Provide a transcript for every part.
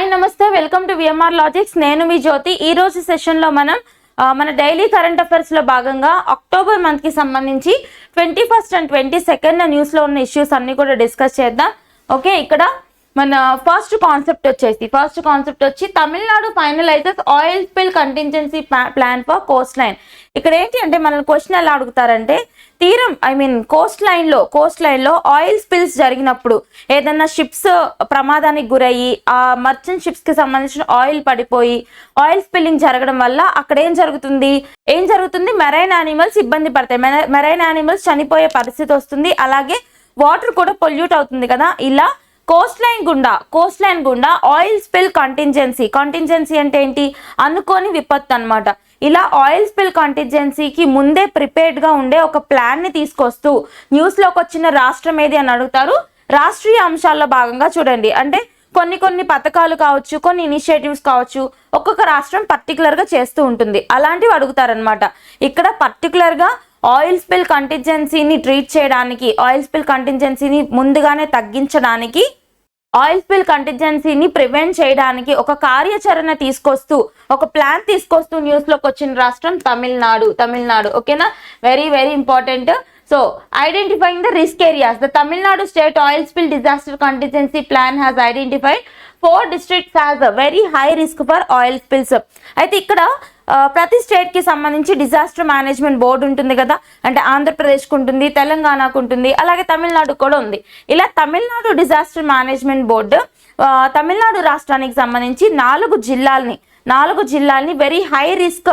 Hi నమస్తే welcome to VMR logics. నేను మీ జ్యోతి. ఈ రోజు సెషన్ లో మనం మన డైలీ కరెంట్ అఫైర్స్ లో భాగంగా అక్టోబర్ మంత్ కి సంబంధించి 21st and 22nd న్యూస్ లో ఉన్న ఇష్యూస్ అన్ని కూడా డిస్కస్ చేద్దాం. ఓకే, ఇక్కడ మన ఫస్ట్ కాన్సెప్ట్ వచ్చి Tamil Nadu finalises oil spill contingency plan for coast line. ఇక్కడ ఏంటి అంటే మనల్ని క్వశ్చన్ ఎలా అడుగుతారంటే, తీరం కోస్ట్ లైన్ లో ఆయిల్ స్పిల్స్ జరిగినప్పుడు ఏదన్నా షిప్స్ ప్రమాదానికి గురయ్యి ఆ మర్చెంట్ షిప్స్ కి సంబంధించిన ఆయిల్ పడిపోయి ఆయిల్ స్పిల్లింగ్ జరగడం వల్ల అక్కడ ఏం జరుగుతుంది మెరైన్ యానిమల్స్ ఇబ్బంది పడతాయి, మెరైన్ యానిమల్స్ చనిపోయే పరిస్థితి వస్తుంది, అలాగే వాటర్ కూడా పొల్యూట్ అవుతుంది కదా. ఇలా కోస్ట్ లైన్ గుండా ఆయిల్ స్పిల్ కంటింజెన్సీ అంటే ఏంటి, అనుకోని విపత్తు అన్నమాట. ఇలా ఆయిల్ స్పిల్ కంటింజెన్సీకి ముందే ప్రిపేర్డ్ గా ఉండే ఒక ప్లాన్ ని తీసుకొస్తూ న్యూస్ లోకి వచ్చిన రాష్ట్రం ఏది అని అడుగుతారు. రాష్ట్రీయ అంశాల్లో భాగంగా చూడండి, అంటే కొన్ని పథకాలు కావచ్చు, కొన్ని ఇనిషియేటివ్స్ కావచ్చు, ఒక్కొక్క రాష్ట్రం పర్టికులర్ గా చేస్తూ ఉంటుంది. అలాంటివి అడుగుతారనమాట. ఇక్కడ పర్టికులర్ గా ఆయిల్ స్పిల్ కంటింజెన్సీని ట్రీట్ చేయడానికి, ఆయిల్ స్పిల్ కంటింజెన్సీని ముందుగానే తగ్గించడానికి, ఆయిల్ స్పిల్ కంటింజెన్సీని ప్రివెంట్ చేయడానికి ఒక కార్యాచరణ తీసుకొస్తూ, ఒక ప్లాన్ తీసుకొస్తూ న్యూస్ లోకి వచ్చిన రాష్ట్రం తమిళనాడు. ఓకేనా, very very important. So identifying the risk areas, the Tamil Nadu state oil spill disaster contingency plan has identified 4 districts has very high risk for oil spills. అయితే ఇక్కడ ప్రతి స్టేట్ కి సంబంధించి డిజాస్టర్ మేనేజ్మెంట్ బోర్డు ఉంటుంది కదా, అంటే ఆంధ్రప్రదేశ్కి ఉంటుంది, తెలంగాణకు ఉంటుంది, అలాగే తమిళనాడు కూడా ఉంది. ఇలా Tamil Nadu disaster management board Tamil Nadu రాష్ట్రానికి సంబంధించి 4 జిల్లాల్ని very high risk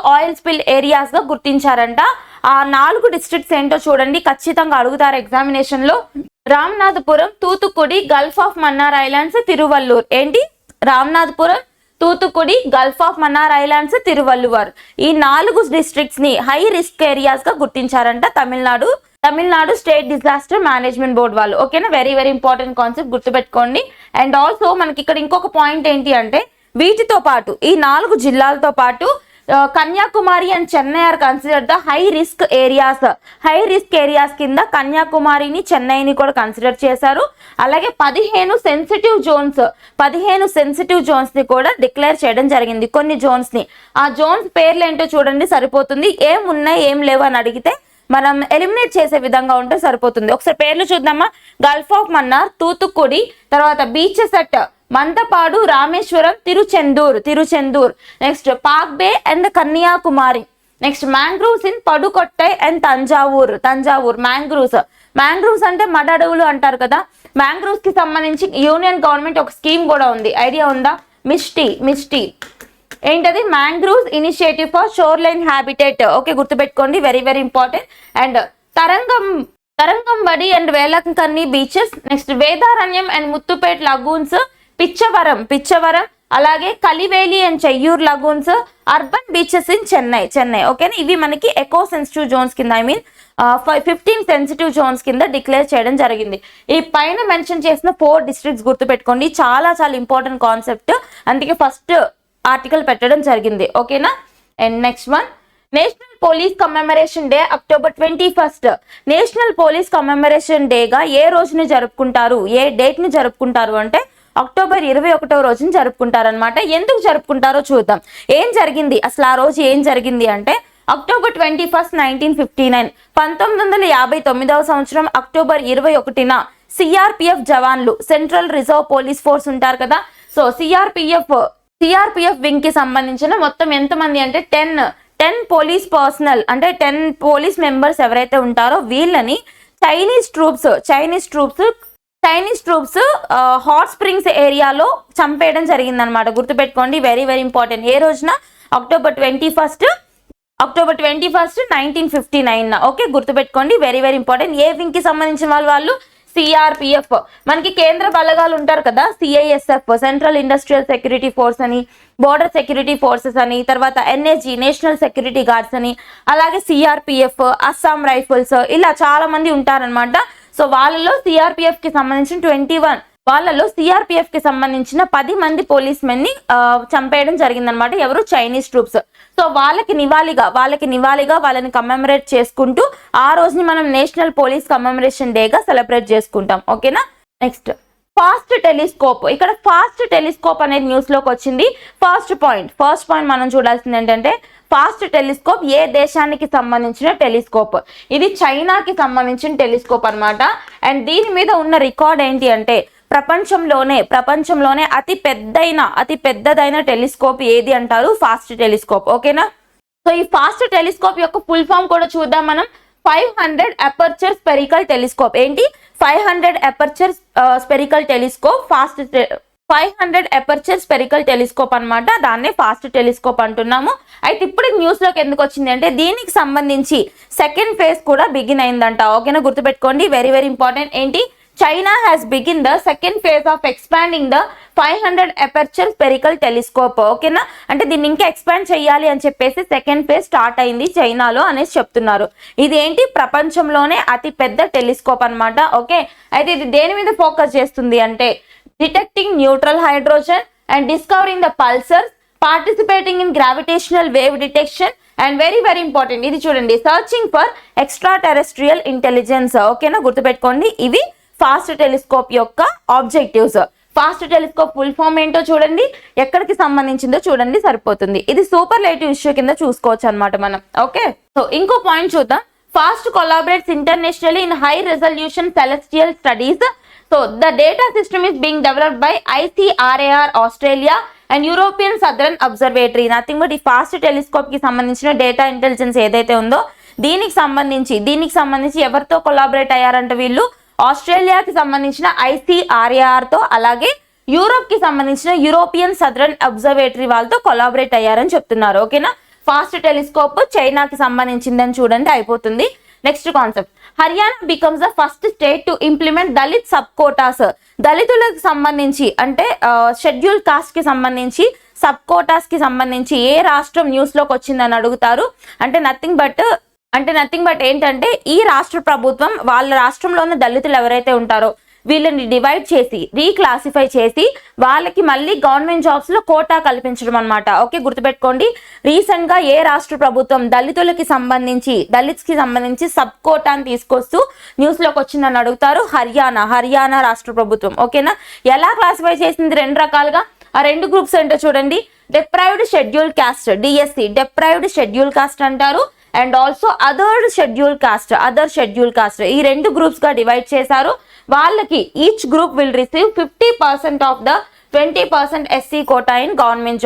oil spill areas గా గుర్తించారంట. ఆ 4 డిస్ట్రిక్ట్స్ ఏంటో చూడండి, ఖచ్చితంగా అడుగుతారు ఎగ్జామినేషన్ లో. Ramanathapuram, Thoothukudi, Gulf of Mannar islands, Tiruvallur. ఏంటి, Ramanathapuram, Thoothukudi, Gulf of Mannar islands, Thiruvalluvar. ఈ 4 డిస్ట్రిక్ట్స్ ని హై రిస్క్ ఏరియాస్ గా గుర్తించారంట Tamil Nadu state disaster management board వాళ్ళు. ఓకేనా, వెరీ వెరీ ఇంపార్టెంట్ కాన్సెప్ట్, గుర్తుపెట్టుకోండి. అండ్ ఆల్సో మనకి ఇక్కడ ఇంకొక పాయింట్ ఏంటి అంటే, వీటితో పాటు ఈ 4 జిల్లాలతో పాటు Kanyakumari and Chennai are consider the high risk areas కింద కన్యాకుమారిని, చెన్నైని కూడా కన్సిడర్ చేశారు. అలాగే 15 సెన్సిటివ్ జోన్స్ ని కూడా డిక్లేర్ చేయడం జరిగింది. కొన్ని జోన్స్ ని, ఆ జోన్స్ పేర్లు ఏంటో చూడండి సరిపోతుంది. ఏం ఉన్నాయి ఏం లేవు అని అడిగితే మనం ఎలిమినేట్ చేసే విధంగా ఉంటే సరిపోతుంది. ఒకసారి పేర్లు చూద్దామా. గల్ఫ్ ఆఫ్ మన్నార్, తూతుకుడి, తర్వాత beaches at Mandapadu, Rameswaram, Tiruchendur, next Palk Bay and Kanyakumari, next mangroves in Pudukkottai and Thanjavur. Mangroves అంటే మడ అడవులు అంటారు కదా. మ్యాంగ్రూవ్స్ కి సంబంధించి యూనియన్ గవర్నమెంట్ ఒక స్కీమ్ కూడా ఉంది, ఐడియా ఉందా? మిస్టీ ఏంటది, mangroves initiative for shore line habitat. Okay, గుర్తుపెట్టుకోండి, very very important. And Tharangambadi and Velankanni beaches, next Vedaranyam and Muthupet lagoons, Pichavaram, అలాగే Kaliveli and Cheyyur lagoons, urban beaches in Chennai. ఓకేనా, ఇవి మనకి ఎకో సెన్సిటివ్ జోన్స్ కింద 15 సెన్సిటివ్ జోన్స్ కింద డిక్లేర్ చేయడం జరిగింది. ఈ పైన మెన్షన్ చేసిన 4 డిస్ట్రిక్ట్స్ గుర్తుపెట్టుకోండి, చాలా చాలా ఇంపార్టెంట్ కాన్సెప్ట్, అందుకే ఫస్ట్ ఆర్టికల్ పెట్టడం జరిగింది. ఓకేనా. And next one, national police commemoration day October 21. National police commemoration డేగా ఏ రోజుని జరుపుకుంటారు, ఏ డేట్ ని జరుపుకుంటారు అంటే అక్టోబర్ 21వ రోజుని జరుపుకుంటారనమాట. ఎందుకు జరుపుకుంటారో చూద్దాం. ఏం జరిగింది అసలు ఆ రోజు, ఏం జరిగింది అంటే అక్టోబర్ 21, 1959, 1959వ సంవత్సరం అక్టోబర్ 21న సిఆర్పిఎఫ్ జవాన్లు, సెంట్రల్ రిజర్వ్ పోలీస్ ఫోర్స్ ఉంటారు కదా. సో సిఆర్పిఎఫ్ వింగ్ కి సంబంధించిన మొత్తం ఎంతమంది అంటే 10 పోలీస్ పర్సనల్, అంటే 10 పోలీస్ మెంబర్స్ ఎవరైతే ఉంటారో వీళ్ళని చైనీస్ ట్రూప్స్ హాట్ స్ప్రింగ్స్ ఏరియాలో చంపేయడం జరిగిందనమాట. గుర్తుపెట్టుకోండి, వెరీ వెరీ ఇంపార్టెంట్. ఏ రోజున, అక్టోబర్ 21, 1959. ఓకే, గుర్తుపెట్టుకోండి, వెరీ వెరీ ఇంపార్టెంట్. ఏ వింగ్ కి సంబంధించిన వాళ్ళు సిఆర్పిఎఫ్. మనకి కేంద్ర బలగాలు ఉంటారు కదా, CISF, central industrial security force అని, బోర్డర్ సెక్యూరిటీ ఫోర్సెస్ అని, తర్వాత ఎన్ఎస్జి, నేషనల్ సెక్యూరిటీ గార్డ్స్ అని, అలాగే సిఆర్పిఎఫ్, అస్సాం రైఫిల్స్, ఇలా చాలా మంది ఉంటారనమాట. సో వాళ్ళలో సిఆర్పిఎఫ్ కి సంబంధించిన 10 మంది పోలీస్ మెన్ ని చంపేయడం జరిగిందనమాట. ఎవరు, చైనీస్ ట్రూప్స్. సో వాళ్ళకి నివాళిగా వాళ్ళని కమెమరేట్ చేసుకుంటూ ఆ రోజుని మనం నేషనల్ పోలీస్ కమెమరేషన్ డేగా సెలబ్రేట్ చేసుకుంటాం. ఓకేనా. నెక్స్ట్ ఫాస్ట్ టెలిస్కోప్, ఇక్కడ ఫాస్ట్ టెలిస్కోప్ అనేది న్యూస్ లోకి వచ్చింది. ఫస్ట్ పాయింట్ మనం చూడాల్సింది ఏంటంటే ఫాస్ట్ టెలిస్కోప్ ఏ దేశానికి సంబంధించిన టెలిస్కోప్, ఇది చైనాకి సంబంధించిన టెలిస్కోప్ అన్నమాట. అండ్ దీని మీద ఉన్న రికార్డ్ ఏంటి అంటే ప్రపంచంలోనే అతి పెద్దదైన టెలిస్కోప్ ఏది అంటారు, ఫాస్ట్ టెలిస్కోప్. ఓకేనా. సో ఈ ఫాస్ట్ టెలిస్కోప్ యొక్క ఫుల్ ఫామ్ కూడా చూద్దాం మనం. 500 అపర్చర్ స్పెరికల్ టెలిస్కోప్. ఏంటి 500 aperture spherical telescope, 500 aperture spherical telescope అన్నమాట. దాన్నే ఫాస్ట్ టెలిస్కోప్ అంటున్నాము. అయితే ఇప్పుడు న్యూస్ లోకి ఎందుకు వచ్చింది అంటే దీనికి సంబంధించి సెకండ్ ఫేజ్ కూడా బిగిన్ అయిందంట. ఓకేనా, గుర్తుపెట్టుకోండి, వెరీ వెరీ ఇంపార్టెంట్. ఏంటి, China has begun the second phase of expanding the 500 aperture spherical telescope. ఓకేనా, అంటే దీన్ని ఇంకా ఎక్స్పాండ్ చేయాలి అని చెప్పేసి సెకండ్ ఫేజ్ స్టార్ట్ అయింది చైనాలో అనేసి చెప్తున్నారు. ఇది ఏంటి, ప్రపంచంలోనే అతి పెద్ద టెలిస్కోప్ అన్నమాట. ఓకే, అయితే ఇది దేని మీద ఫోకస్ చేస్తుంది అంటే detecting neutral hydrogen and discovering the pulsars, participating in gravitational wave detection and very very important ఇది చూడండి, searching for extra terrestrial intelligence. ఓకేనా, గుర్తుపెట్టుకోండి, ఇవి ఫాస్ట్ టెలిస్కోప్ యొక్క objectives. FAST telescope full form ఏంటో చూడండి, ఎక్కడికి సంబంధించిందో చూడండి, సరిపోతుంది. ఇది సూపర్లేటివ్ ఇష్యూ కింద చూసుకోవచ్చు అనమాట మనం. ఓకే, సో ఇంకో పాయింట్ చూద్దాం. Fast కొలాబరేట్స్ internationally in high resolution celestial studies. So the data system is being developed by ICRAR Australia and European southern observatory. Nothing but ఈ ఫాస్ట్ టెలిస్కోప్ కి సంబంధించిన డేటా ఇంటెలిజెన్స్ ఏదైతే ఉందో దీనికి సంబంధించి ఎవరితో కొలాబరేట్ అయ్యారంటే వీళ్ళు ఆస్ట్రేలియాకి సంబంధించిన ICRAR తో, అలాగే యూరోప్ కి సంబంధించిన యూరోపియన్ సదరన్ అబ్జర్వేటరీ వాళ్ళతో కొలాబరేట్ అయ్యారని చెప్తున్నారు. ఓకేనా, ఫాస్ట్ టెలిస్కోప్ చైనాకి సంబంధించిందని చూడండి, అయిపోతుంది. Next concept, Haryana becomes the first state to implement Dalit sub Kotas. దళితులకు సంబంధించి అంటే షెడ్యూల్ కాస్ట్ కి సంబంధించి సబ్ కోటాస్ కి సంబంధించి ఏ రాష్ట్రం న్యూస్ లోకి వచ్చిందని అడుగుతారు. అంటే నథింగ్ బట్ ఏంటంటే ఈ రాష్ట్ర ప్రభుత్వం వాళ్ళ రాష్ట్రంలో ఉన్న దళితులు ఎవరైతే ఉంటారో వీళ్ళని డివైడ్ చేసి రీక్లాసిఫై చేసి వాళ్ళకి మళ్ళీ గవర్నమెంట్ జాబ్స్ లో కోటా కల్పించడం అనమాట. ఓకే, గుర్తుపెట్టుకోండి, రీసెంట్ గా ఏ రాష్ట్ర ప్రభుత్వం దళిత్స్ కి సంబంధించి సబ్ కోటాని తీసుకొస్తూ న్యూస్ లోకి వచ్చిందని అడుగుతారు. హర్యానా రాష్ట్ర ప్రభుత్వం. ఓకేనా, ఎలా క్లాసిఫై చేసింది, రెండు రకాలుగా. ఆ రెండు గ్రూప్స్ ఏంటో చూడండి, deprived schedule caste DSC, deprived schedule caste అంటారు. And also other schedule caste, ఈ రెండు గ్రూప్స్ గా డివైడ్ చేశారు. వాళ్ళకి each group will receive 50% of the 20% SC quota in government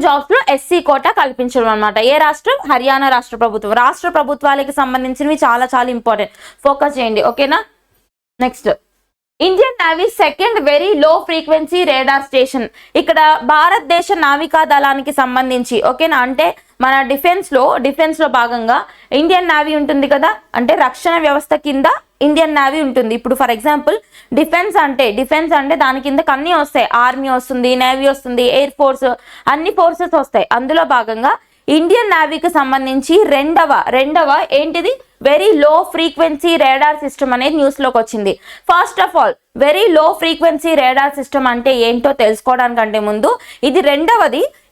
jobs లో SC కోటా కల్పించడం అనమాట. ఏ రాష్ట్రం, హర్యానా రాష్ట్ర ప్రభుత్వం. రాష్ట్ర ప్రభుత్వాలకి సంబంధించినవి చాలా చాలా ఇంపార్టెంట్, ఫోకస్ చేయండి. ఓకేనా. Next, Indian navy second very low frequency radar station. ఇక్కడ భారతదేశ నావికా దళానికి సంబంధించి, ఓకేనా, అంటే మన డిఫెన్స్ లో భాగంగా ఇండియన్ నేవీ ఉంటుంది కదా, అంటే రక్షణ వ్యవస్థ కింద ఇండియన్ నేవీ ఉంటుంది. ఇప్పుడు ఫర్ ఎగ్జాంపుల్ డిఫెన్స్ అంటే దాని కింద అన్ని వస్తాయి, ఆర్మీ వస్తుంది, నేవీ వస్తుంది, ఎయిర్ ఫోర్స్, అన్ని ఫోర్సెస్ వస్తాయి. అందులో భాగంగా ఇండియన్ నేవీకి సంబంధించి రెండవ ఏంటిది, very low frequency radar system అనేది న్యూస్ లోకి వచ్చింది. First of all very low frequency radar system అంటే ఏంటో తెలుసుకోవడానికంటే ముందు ఇది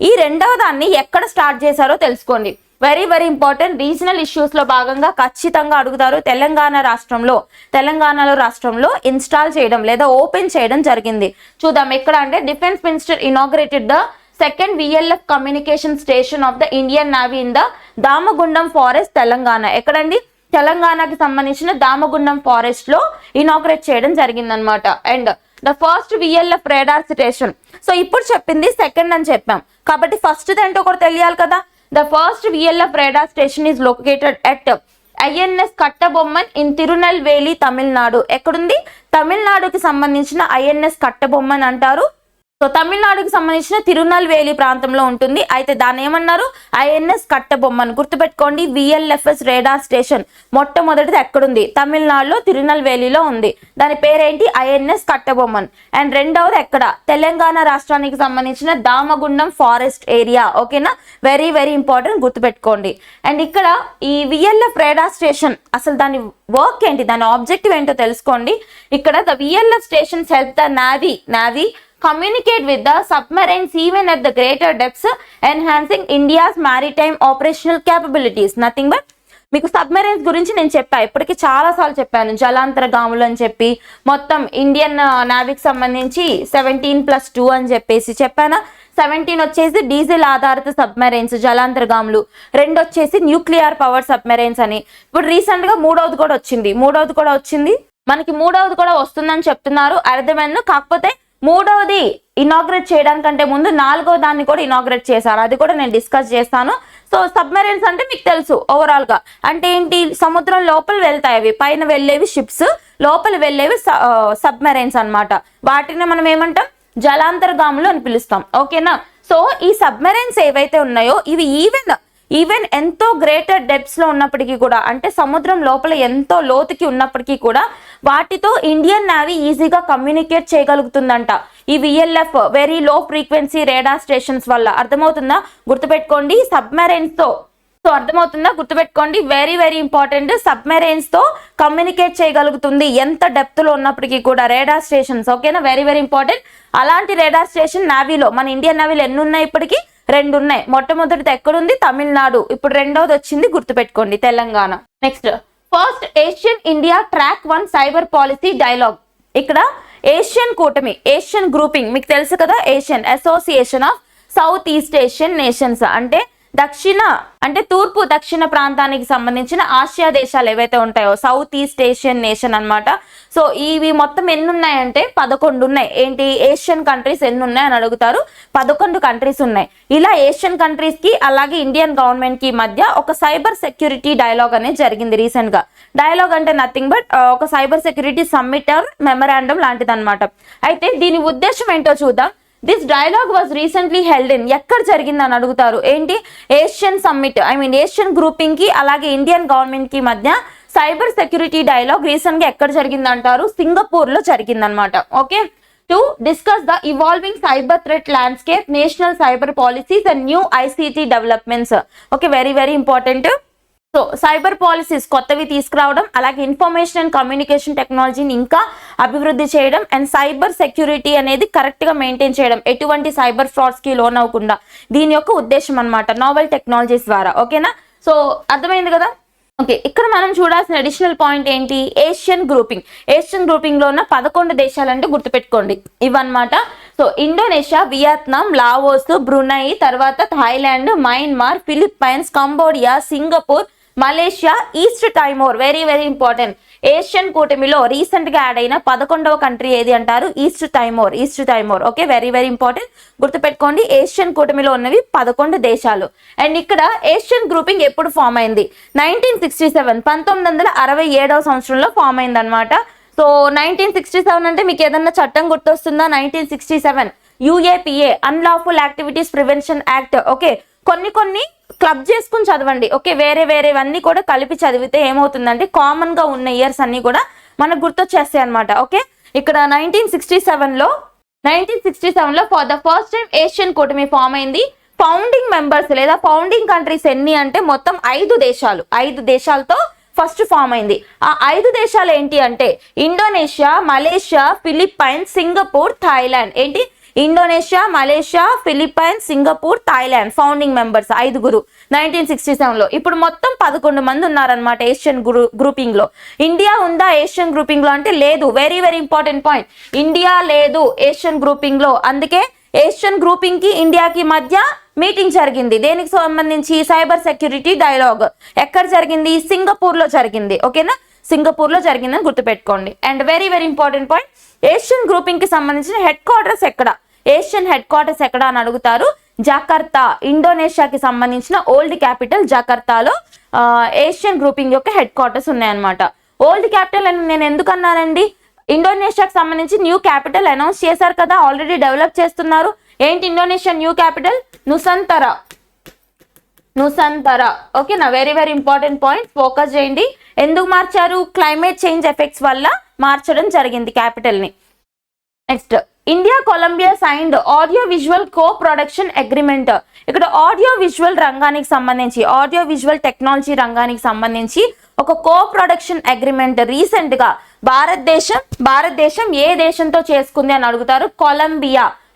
ఈ రెండవ దాన్ని ఎక్కడ స్టార్ట్ చేశారో తెలుసుకోండి. Very very important, regional issues లో భాగంగా ఖచ్చితంగా అడుగుతారు. తెలంగాణలో రాష్ట్రంలో ఇన్స్టాల్ చేయడం లేదా ఓపెన్ చేయడం జరిగింది. చూద్దాం ఎక్కడ అంటే, defence minister inaugurated the second VLF communication station of the Indian navy in the Damagundam forest, Telangana. ఎక్కడండి, తెలంగాణకి సంబంధించిన దామగుండం ఫారెస్ట్ లో ఇనాగ్రేట్ చేయడం జరిగిందనమాట. And the first VLF radar station. So ఇప్పుడు చెప్పింది సెకండ్ అని చెప్పాం కాబట్టి ఫస్ట్ ఏంటో కూడా తెలియాలి కదా. The first VLF radar station is located at INS Kattabomman in Tirunelveli, Tamil Nadu. ఎక్కడుంది, తమిళనాడుకి సంబంధించిన INS కట్టబొమ్మన్ అంటారు. సో తమిళనాడుకి సంబంధించిన తిరునల్వేలి ప్రాంతంలో ఉంటుంది. అయితే దాన్ని ఏమన్నారు, INS కట్టబొమ్మన్. గుర్తుపెట్టుకోండి, VLFS రేడార్ స్టేషన్ మొట్టమొదటిది ఎక్కడుంది, తమిళనాడులో తిరునల్వేలిలో ఉంది. దాని పేరేంటి, INS కట్టబొమ్మన్. అండ్ రెండవది ఎక్కడ, తెలంగాణ రాష్ట్రానికి సంబంధించిన దామగుండం ఫారెస్ట్ ఏరియా. ఓకేనా, వెరీ వెరీ ఇంపార్టెంట్, గుర్తుపెట్టుకోండి. అండ్ ఇక్కడ ఈ VLF రేడార్ స్టేషన్ అసలు దాని వర్క్ ఏంటి, దాని ఆబ్జెక్టివ్ ఏంటో తెలుసుకోండి. ఇక్కడ the VLF stations help the navy communicate with the submarines even at the greater depths, enhancing India's maritime operational capabilities. Nothing but మీకు సబ్మెరైన్స్ గురించి నేను చెప్పా, ఇప్పటికీ చాలా సార్లు చెప్పాను. జలాంతర్గాములు అని చెప్పి మొత్తం ఇండియన్ నావీకి సంబంధించి 17+2 అని చెప్పేసి చెప్పానా. 17 వచ్చేసి డీజిల్ ఆధారిత సబ్మెరైన్స్ జలాంతర్గాములు, 2 వచ్చేసి న్యూక్లియర్ పవర్ సబ్మెరైన్స్ అని. ఇప్పుడు రీసెంట్ గా మూడవది కూడా వచ్చింది. మనకి మూడవది కూడా వస్తుందని చెప్తున్నారు అర్థమైంది. కాకపోతే మూడవది ఇనాగ్రేట్ చేయడానికంటే ముందు 4వ దాన్ని కూడా ఇనాగ్రేట్ చేశారు, అది కూడా నేను డిస్కస్ చేస్తాను. సో సబ్మెరైన్స్ అంటే మీకు తెలుసు ఓవరాల్ గా అంటే ఏంటి, సముద్రం లోపల వెళ్తాయి అవి, పైన వెళ్ళేవి షిప్స్, లోపల వెళ్ళేవి సబ్మెరైన్స్ అన్నమాట. వాటిని మనం ఏమంటాం, జలాంతర్గాములు అని పిలుస్తాం. ఓకేనా. సో ఈ సబ్మెరైన్స్ ఏవైతే ఉన్నాయో ఇవి ఈవెన్ ఎంతో గ్రేటర్ డెప్త్స్ లో ఉన్నప్పటికీ కూడా, అంటే సముద్రం లోపల ఎంతో లోతుకి ఉన్నప్పటికీ కూడా వాటితో ఇండియన్ నేవీ ఈజీగా కమ్యూనికేట్ చేయగలుగుతుందంట. ఈ VLF very low frequency radar stations వల్ల. అర్థమవుతుందా, గుర్తుపెట్టుకోండి. సబ్మెరైన్స్ తో గుర్తుపెట్టుకోండి, వెరీ వెరీ ఇంపార్టెంట్. సబ్మెరైన్స్ తో కమ్యూనికేట్ చేయగలుగుతుంది ఎంత డెప్త్ లో ఉన్నప్పటికీ కూడా రేడార్ స్టేషన్స్. ఓకేనా, వెరీ వెరీ ఇంపార్టెంట్. అలాంటి రేడార్ స్టేషన్ నేవీలో, మన ఇండియన్ నేవీలో ఎన్ని ఉన్నాయి, ఇప్పటికి 2 ఉన్నాయి. మొట్టమొదటిది ఎక్కడుంది, తమిళనాడు. ఇప్పుడు రెండవది వచ్చింది, గుర్తుపెట్టుకోండి, Telangana. Next, first Asian India track 1 cyber policy dialogue. ఇక్కడ ఏషియన్ కూటమి, ఏషియన్ గ్రూపింగ్ మీకు తెలుసు కదా, Asian association of south east Asian nations అంటే తూర్పు దక్షిణ ప్రాంతానికి సంబంధించిన ఆసియా దేశాలు ఏవైతే ఉంటాయో సౌత్ ఈస్ట్ ఏషియన్ నేషన్ అన్నమాట. సో ఇవి మొత్తం ఎన్ని ఉన్నాయంటే 11 ఉన్నాయి. ఏంటి, ఏషియన్ కంట్రీస్ ఎన్ని ఉన్నాయి అని అడుగుతారు. 11 కంట్రీస్ ఉన్నాయి. ఇలా ఏషియన్ కంట్రీస్ కి అలాగే ఇండియన్ గవర్నమెంట్ కి మధ్య ఒక సైబర్ సెక్యూరిటీ డైలాగ్ అనేది జరిగింది రీసెంట్ గా. డైలాగ్ అంటే నథింగ్ బట్ ఒక cyber security summit or memorandum లాంటిది అనమాట. అయితే దీని ఉద్దేశం ఏంటో చూద్దాం. This dialogue was recently held in, ఎక్కడ జరిగిందని అడుగుతారు. ఏంటి, ఏషియన్ సమ్మిట్, ఏషియన్ గ్రూపింగ్ కి అలాగే ఇండియన్ గవర్నమెంట్ కి మధ్య సైబర్ సెక్యూరిటీ డైలాగ్ రీసెంట్ గా ఎక్కడ జరిగింది అంటారు, సింగపూర్ లో జరిగిందనమాట. Okay, to discuss the evolving cyber threat landscape, national cyber policies and new ICT developments. Okay, very very important. So cyber policies కొత్తవి తీసుకురావడం, అలాగే ఇన్ఫర్మేషన్ అండ్ కమ్యూనికేషన్ టెక్నాలజీని ఇంకా అభివృద్ధి చేయడం, అండ్ సైబర్ సెక్యూరిటీ అనేది కరెక్ట్ గా మెయింటైన్ చేయడం, ఎటువంటి సైబర్ ఫ్రాడ్స్ కి లోన్ అవ్వకుండా. దీని యొక్క ఉద్దేశం అన్నమాట, నోవెల్ టెక్నాలజీస్ ద్వారా. ఓకేనా, సో అర్థమైంది కదా. ఓకే, ఇక్కడ మనం చూడాల్సిన అడిషనల్ పాయింట్ ఏంటి, ఏషియన్ గ్రూపింగ్ లో ఉన్న 11 దేశాలంటే గుర్తుపెట్టుకోండి ఇవన్నమాట. So Indonesia, Vietnam, Laos, Brunei, తర్వాత Thailand, Myanmar, Philippines, Cambodia, Singapore, Malaysia, East Timor. Very very important. ASEAN కూటమిలో రీసెంట్ గా యాడ్ అయిన 11వ కంట్రీ ఏది అంటారు, East Timor. Okay, very very important, గుర్తుపెట్టుకోండి. ఏషియన్ కూటమిలో ఉన్నవి 11 దేశాలు. అండ్ ఇక్కడ ఏషియన్ గ్రూపింగ్ ఎప్పుడు ఫామ్ అయింది, 1967 1967వ సంవత్సరంలో ఫామ్ అయింది అనమాట. సో 1967 అంటే మీకు ఏదన్నా చట్టం గుర్తొస్తుందా, 1967 UAPA unlawful activities prevention act. Okay, కొన్ని క్లబ్ చేసుకుని చదవండి. ఓకే, వేరేవన్నీ కూడా కలిపి చదివితే ఏమవుతుందంటే కామన్ గా ఉన్న ఇయర్స్ అన్ని కూడా మనకు గుర్తొచ్చేస్తాయి అనమాట. ఓకే, ఇక్కడ 1967లో for the first time ASEAN కూటమి ఫామ్ అయింది. ఫౌండింగ్ మెంబర్స్ లేదా ఫౌండింగ్ కంట్రీస్ ఎన్ని అంటే మొత్తం 5 దేశాలతో ఫస్ట్ ఫామ్ అయింది. ఆ 5 దేశాలు ఏంటి అంటే Indonesia, Malaysia, Philippines, Singapore, Thailand. ఏంటి, Indonesia, Malaysia, Philippines, Singapore, Thailand founding members 5 1967లో. ఇప్పుడు మొత్తం 11 మంది ఉన్నారనమాట ఏషియన్ గ్రూపింగ్ లో. ఇండియా ఉందా ఏషియన్ గ్రూపింగ్ లో అంటే లేదు. Very very important point, India లేదు ఏషియన్ గ్రూపింగ్ లో. అందుకే ఏషియన్ గ్రూపింగ్ కి ఇండియాకి మధ్య మీటింగ్ జరిగింది. దేనికి సంబంధించి, సైబర్ సెక్యూరిటీ డైలాగ్. ఎక్కడ జరిగింది, సింగపూర్ లో జరిగింది. ఓకేనా, సింగపూర్ లో జరిగిందని గుర్తుపెట్టుకోండి. And very very important point, Asian grouping కి సంబంధించిన హెడ్ క్వార్టర్స్ ఎక్కడ, ఏషియన్ హెడ్ క్వార్టర్స్ ఎక్కడ అని అడుగుతారు. జకార్తా, ఇండోనేషియాకి సంబంధించిన ఓల్డ్ క్యాపిటల్ జకార్తాలో ఏషియన్ గ్రూపింగ్ యొక్క హెడ్ క్వార్టర్స్ ఉన్నాయన్నమాట. ఓల్డ్ క్యాపిటల్ అని నేను ఎందుకు అన్నానండి, ఇండోనేషియాకి సంబంధించి న్యూ క్యాపిటల్ అనౌన్స్ చేశారు కదా, ఆల్రెడీ డెవలప్ చేస్తున్నారు. ఏంటి ఇండోనేషియా న్యూ క్యాపిటల్, నుసంతరా. ఓకేనా, very very important point, focus చేయండి. ఎందుకు మార్చారు, క్లైమేట్ చేంజ్ ఎఫెక్ట్స్ వల్ల మార్చడం జరిగింది క్యాపిటల్ ని. Next, India Colombia signed audio visual co production agreement. ఇక్కడ ఆడియో విజువల్ రంగానికి సంబంధించి, ఆడియో విజువల్ టెక్నాలజీ రంగానికి సంబంధించి ఒక కో ప్రొడక్షన్ అగ్రిమెంట్ భారతదేశం ఏ దేశంతో చేసుకుంది అని అడుగుతారు.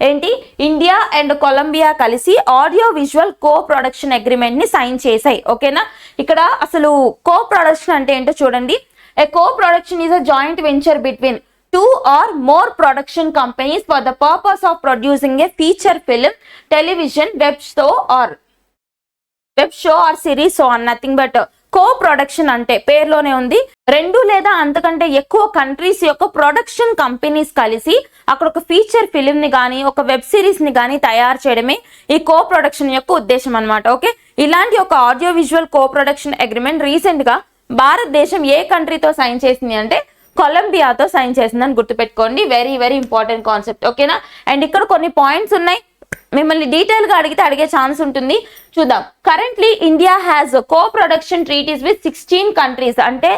ఏంటి ఇండియా అండ్ కొలంబియా కలిసి audio visual co production agreement ని సైన్ చేశాయి. ఓకేనా, ఇక్కడ అసలు కో ప్రొడక్షన్ అంటే ఏంటో చూడండి. A co production is a joint venture between 2 or more production companies for the purpose of producing a feature film, television, web show or series, so on. Nothing but co production అంటే పేరులోనే ఉంది, 2 లేదా అంతకంటే ఎక్కువ countries యొక్క production companies కలిసి అక్కడ ఒక ఫీచర్ ఫిలిం ని కానీ ఒక వెబ్ సిరీస్ ని కానీ తయారు చేయడమే ఈ కో ప్రొడక్షన్ యొక్క ఉద్దేశం అన్నమాట. ఓకే, ఇలాంటి ఒక audio visual co production agreement recent గా భారతదేశం ఏ కంట్రీతో సైన్ చేసింది అంటే కొలంబియాతో సైన్ చేసిందని గుర్తుపెట్టుకోండి. Very very important concept. ఓకేనా, అండ్ ఇక్కడ కొన్ని పాయింట్స్ ఉన్నాయి, మిమ్మల్ని డీటెయిల్ గా అడిగే ఛాన్స్ ఉంటుంది. చూద్దాం. Currently India has co production treaties with 16 countries. అంటే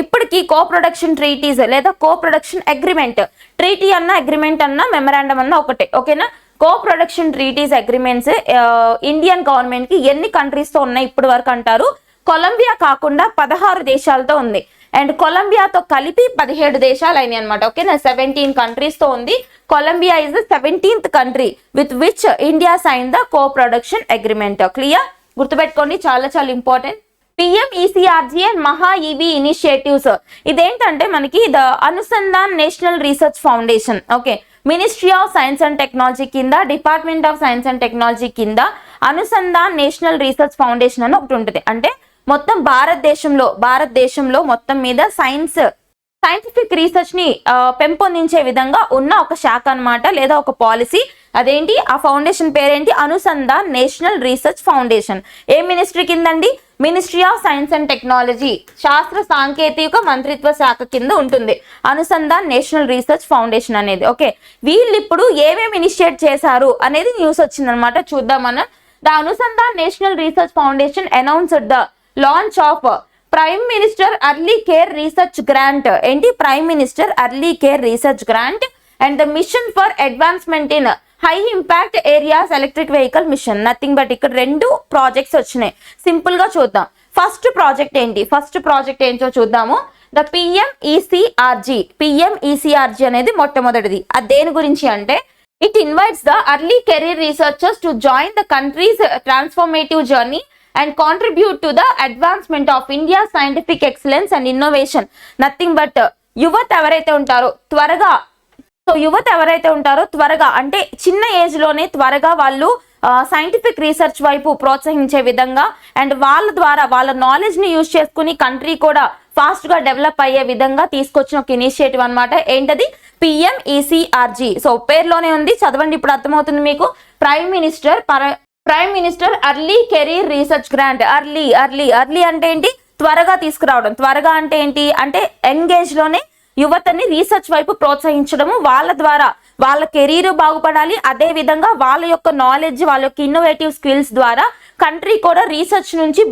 ఇప్పటికి కో ప్రొడక్షన్ ట్రీటీస్ లేదా కో ప్రొడక్షన్ అగ్రిమెంట్, ట్రీటీ అన్న అగ్రిమెంట్ అన్న మెమరాండం అన్న ఒకటే. ఓకేనా, co production treaties agreements Indian government కి ఎన్ని కంట్రీస్ తో ఉన్నాయి ఇప్పటి వరకు అంటారు. కొలంబియా కాకుండా 16 దేశాలతో ఉంది, అండ్ కొలంబియాతో కలిపి 17 దేశాలు అయినాయి అనమాట. ఓకేనా, 17 కంట్రీస్ తో ఉంది. Colombia is the 17th country with which India sign the co production agreement. Clear, గుర్తుపెట్టుకోండి, చాలా చాలా important. PMECRG and MAHA EV initiatives, ఇదేంటంటే మనకి the Anusandhan national research foundation. Okay, ministry of science and technology కింద, department of science and technology కింద Anusandhan national research foundation అని ఒకటి ఉంటుంది. అంటే మొత్తం భారతదేశంలో మొత్తం మీద సైంటిఫిక్ రీసెర్చ్ ని పెంపొందించే విధంగా ఉన్న ఒక శాఖ అన్నమాట, లేదా ఒక పాలసీ. అదేంటి, ఆ ఫౌండేషన్ పేరేంటి, అనుసంధాన్ నేషనల్ రీసెర్చ్ ఫౌండేషన్. ఏ మినిస్ట్రీ కిందండి, ministry of science and technology, శాస్త్ర సాంకేతిక మంత్రిత్వ శాఖ కింద ఉంటుంది అనుసంధాన్ నేషనల్ రీసెర్చ్ ఫౌండేషన్ అనేది. ఓకే, వీళ్ళు ఇప్పుడు ఏమేమి ఇనిషియేట్ చేశారు అనేది న్యూస్ వచ్చిందనమాట. చూద్దాం మనం. The Anusandhan national research foundation announced the launch of prime minister early care research grant. ఏంటి, prime minister early care research grant and the mission for advancement in high impact areas electric vehicle mission. Nothing but ఇక్కడ 2 projects వచ్చినాయి. Simple గా చూద్దాం. First project ఏంటో చూద్దాము. The PMECRG అనేది మొట్టమొదటిది. అది దేని గురించి అంటే, it invites the early career researchers to join the countries transformative journey and contribute to the advancement of India's scientific excellence and innovation. Nothing but యువత ఎవరైతే ఉంటారో త్వరగా అంటే చిన్న ఏజ్ లోనే త్వరగా వాళ్ళు సైంటిఫిక్ రీసెర్చ్ వైపు ప్రోత్సహించే విధంగా, అండ్ వాళ్ళ ద్వారా వాళ్ళ నాలెడ్జ్ ని యూజ్ చేసుకుని కంట్రీ కూడా ఫాస్ట్ గా డెవలప్ అయ్యే విధంగా తీసుకొచ్చిన ఒక ఇనిషియేటివ్ అన్నమాట. ఏంటది, PMECRG. సో పేరులోనే ఉంది, చదవండి, ఇప్పుడు అర్థమవుతుంది మీకు. Prime minister early career research grant. Early అంటే ఏంటి, త్వరగా తీసుకురావడం. త్వరగా అంటే ఏంటి అంటే యంగేజ్ లోనే యువతని రీసెర్చ్ వైపు ప్రోత్సహించడము, వాళ్ళ ద్వారా వాళ్ళ కెరీర్ బాగుపడాలి, అదే విధంగా వాళ్ళ యొక్క నాలెడ్జ్, వాళ్ళ యొక్క ఇన్నోవేటివ్ స్కిల్స్ ద్వారా కంట్రీ కూడా రీసెర్చ్ నుంచి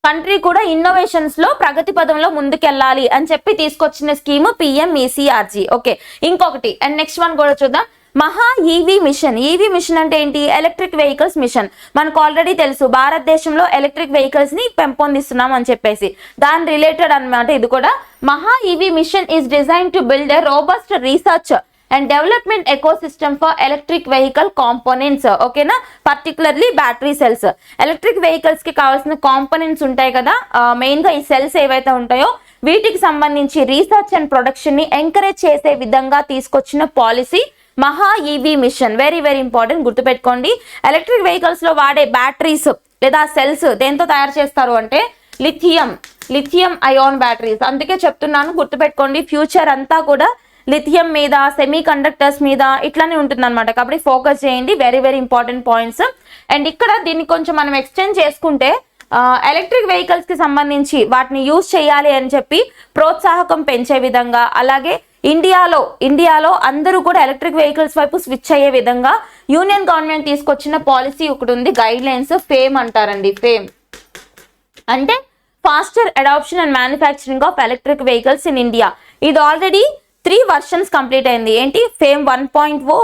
కంట్రీ కూడా ఇన్నోవేషన్స్ లో ప్రగతి పదంలో ముందుకెళ్ళాలి అని చెప్పి తీసుకొచ్చిన స్కీమ్ PMECRG. ఓకే, ఇంకొకటి అండ్ నెక్స్ట్ వన్ కూడా చూద్దాం. మహా ఈవీ మిషన్ అంటే ఏంటి, ఎలక్ట్రిక్ వెహికల్స్ మిషన్. మనకు ఆల్రెడీ తెలుసు భారతదేశంలో ఎలక్ట్రిక్ వెహికల్స్ ని పెంపొందిస్తున్నాం అని చెప్పేసి, దాని రిలేటెడ్ అన్నమాట ఇది కూడా. MAHA EV mission is design to build a robust research and development ecosystem for electric vehicle components. ఓకేనా, particularly battery cells. Electric vehicles కి కావాల్సిన కాంపోనెంట్స్ ఉంటాయి కదా, మెయిన్ గా ఈ సెల్స్ ఏవైతే ఉంటాయో వీటికి సంబంధించి రీసెర్చ్ అండ్ ప్రొడక్షన్ ని ఎంకరేజ్ చేసే విధంగా తీసుకొచ్చిన policy Maha EV mission. Very very important, గుర్తుపెట్టుకోండి. ఎలక్ట్రిక్ వెహికల్స్ లో వాడే బ్యాటరీస్ లేదా సెల్స్ దేంతో తయారు చేస్తారు అంటే లిథియం అయాన్ బ్యాటరీస్. అందుకే చెప్తున్నాను, గుర్తుపెట్టుకోండి. ఫ్యూచర్ అంతా కూడా లిథియం మీద, సెమీ కండక్టర్స్ మీద ఇట్లానే ఉంటుంది అనమాట. కాబట్టి ఫోకస్ చేయండి, very very important points. And ఇక్కడ దీన్ని కొంచెం మనం ఎక్స్టెండ్ చేసుకుంటే ఎలక్ట్రిక్ వెహికల్స్ కి సంబంధించి వాటిని యూజ్ చేయాలి అని చెప్పి ప్రోత్సాహకం పెంచే విధంగా, అలాగే ఇండియాలో అందరూ కూడా ఎలక్ట్రిక్ వెహికల్స్ వైపు స్విచ్ అయ్యే విధంగా యూనియన్ గవర్నమెంట్ తీసుకొచ్చిన పాలసీ ఒకటి ఉంది, గైడ్ లైన్స్. ఫేమ్ అంటారండి. ఫేమ్ అంటే faster adoption and manufacturing of electric vehicles in India. ఇది ఆల్రెడీ 3 వర్షన్స్ కంప్లీట్ అయింది. ఏంటి, FAME 1.0,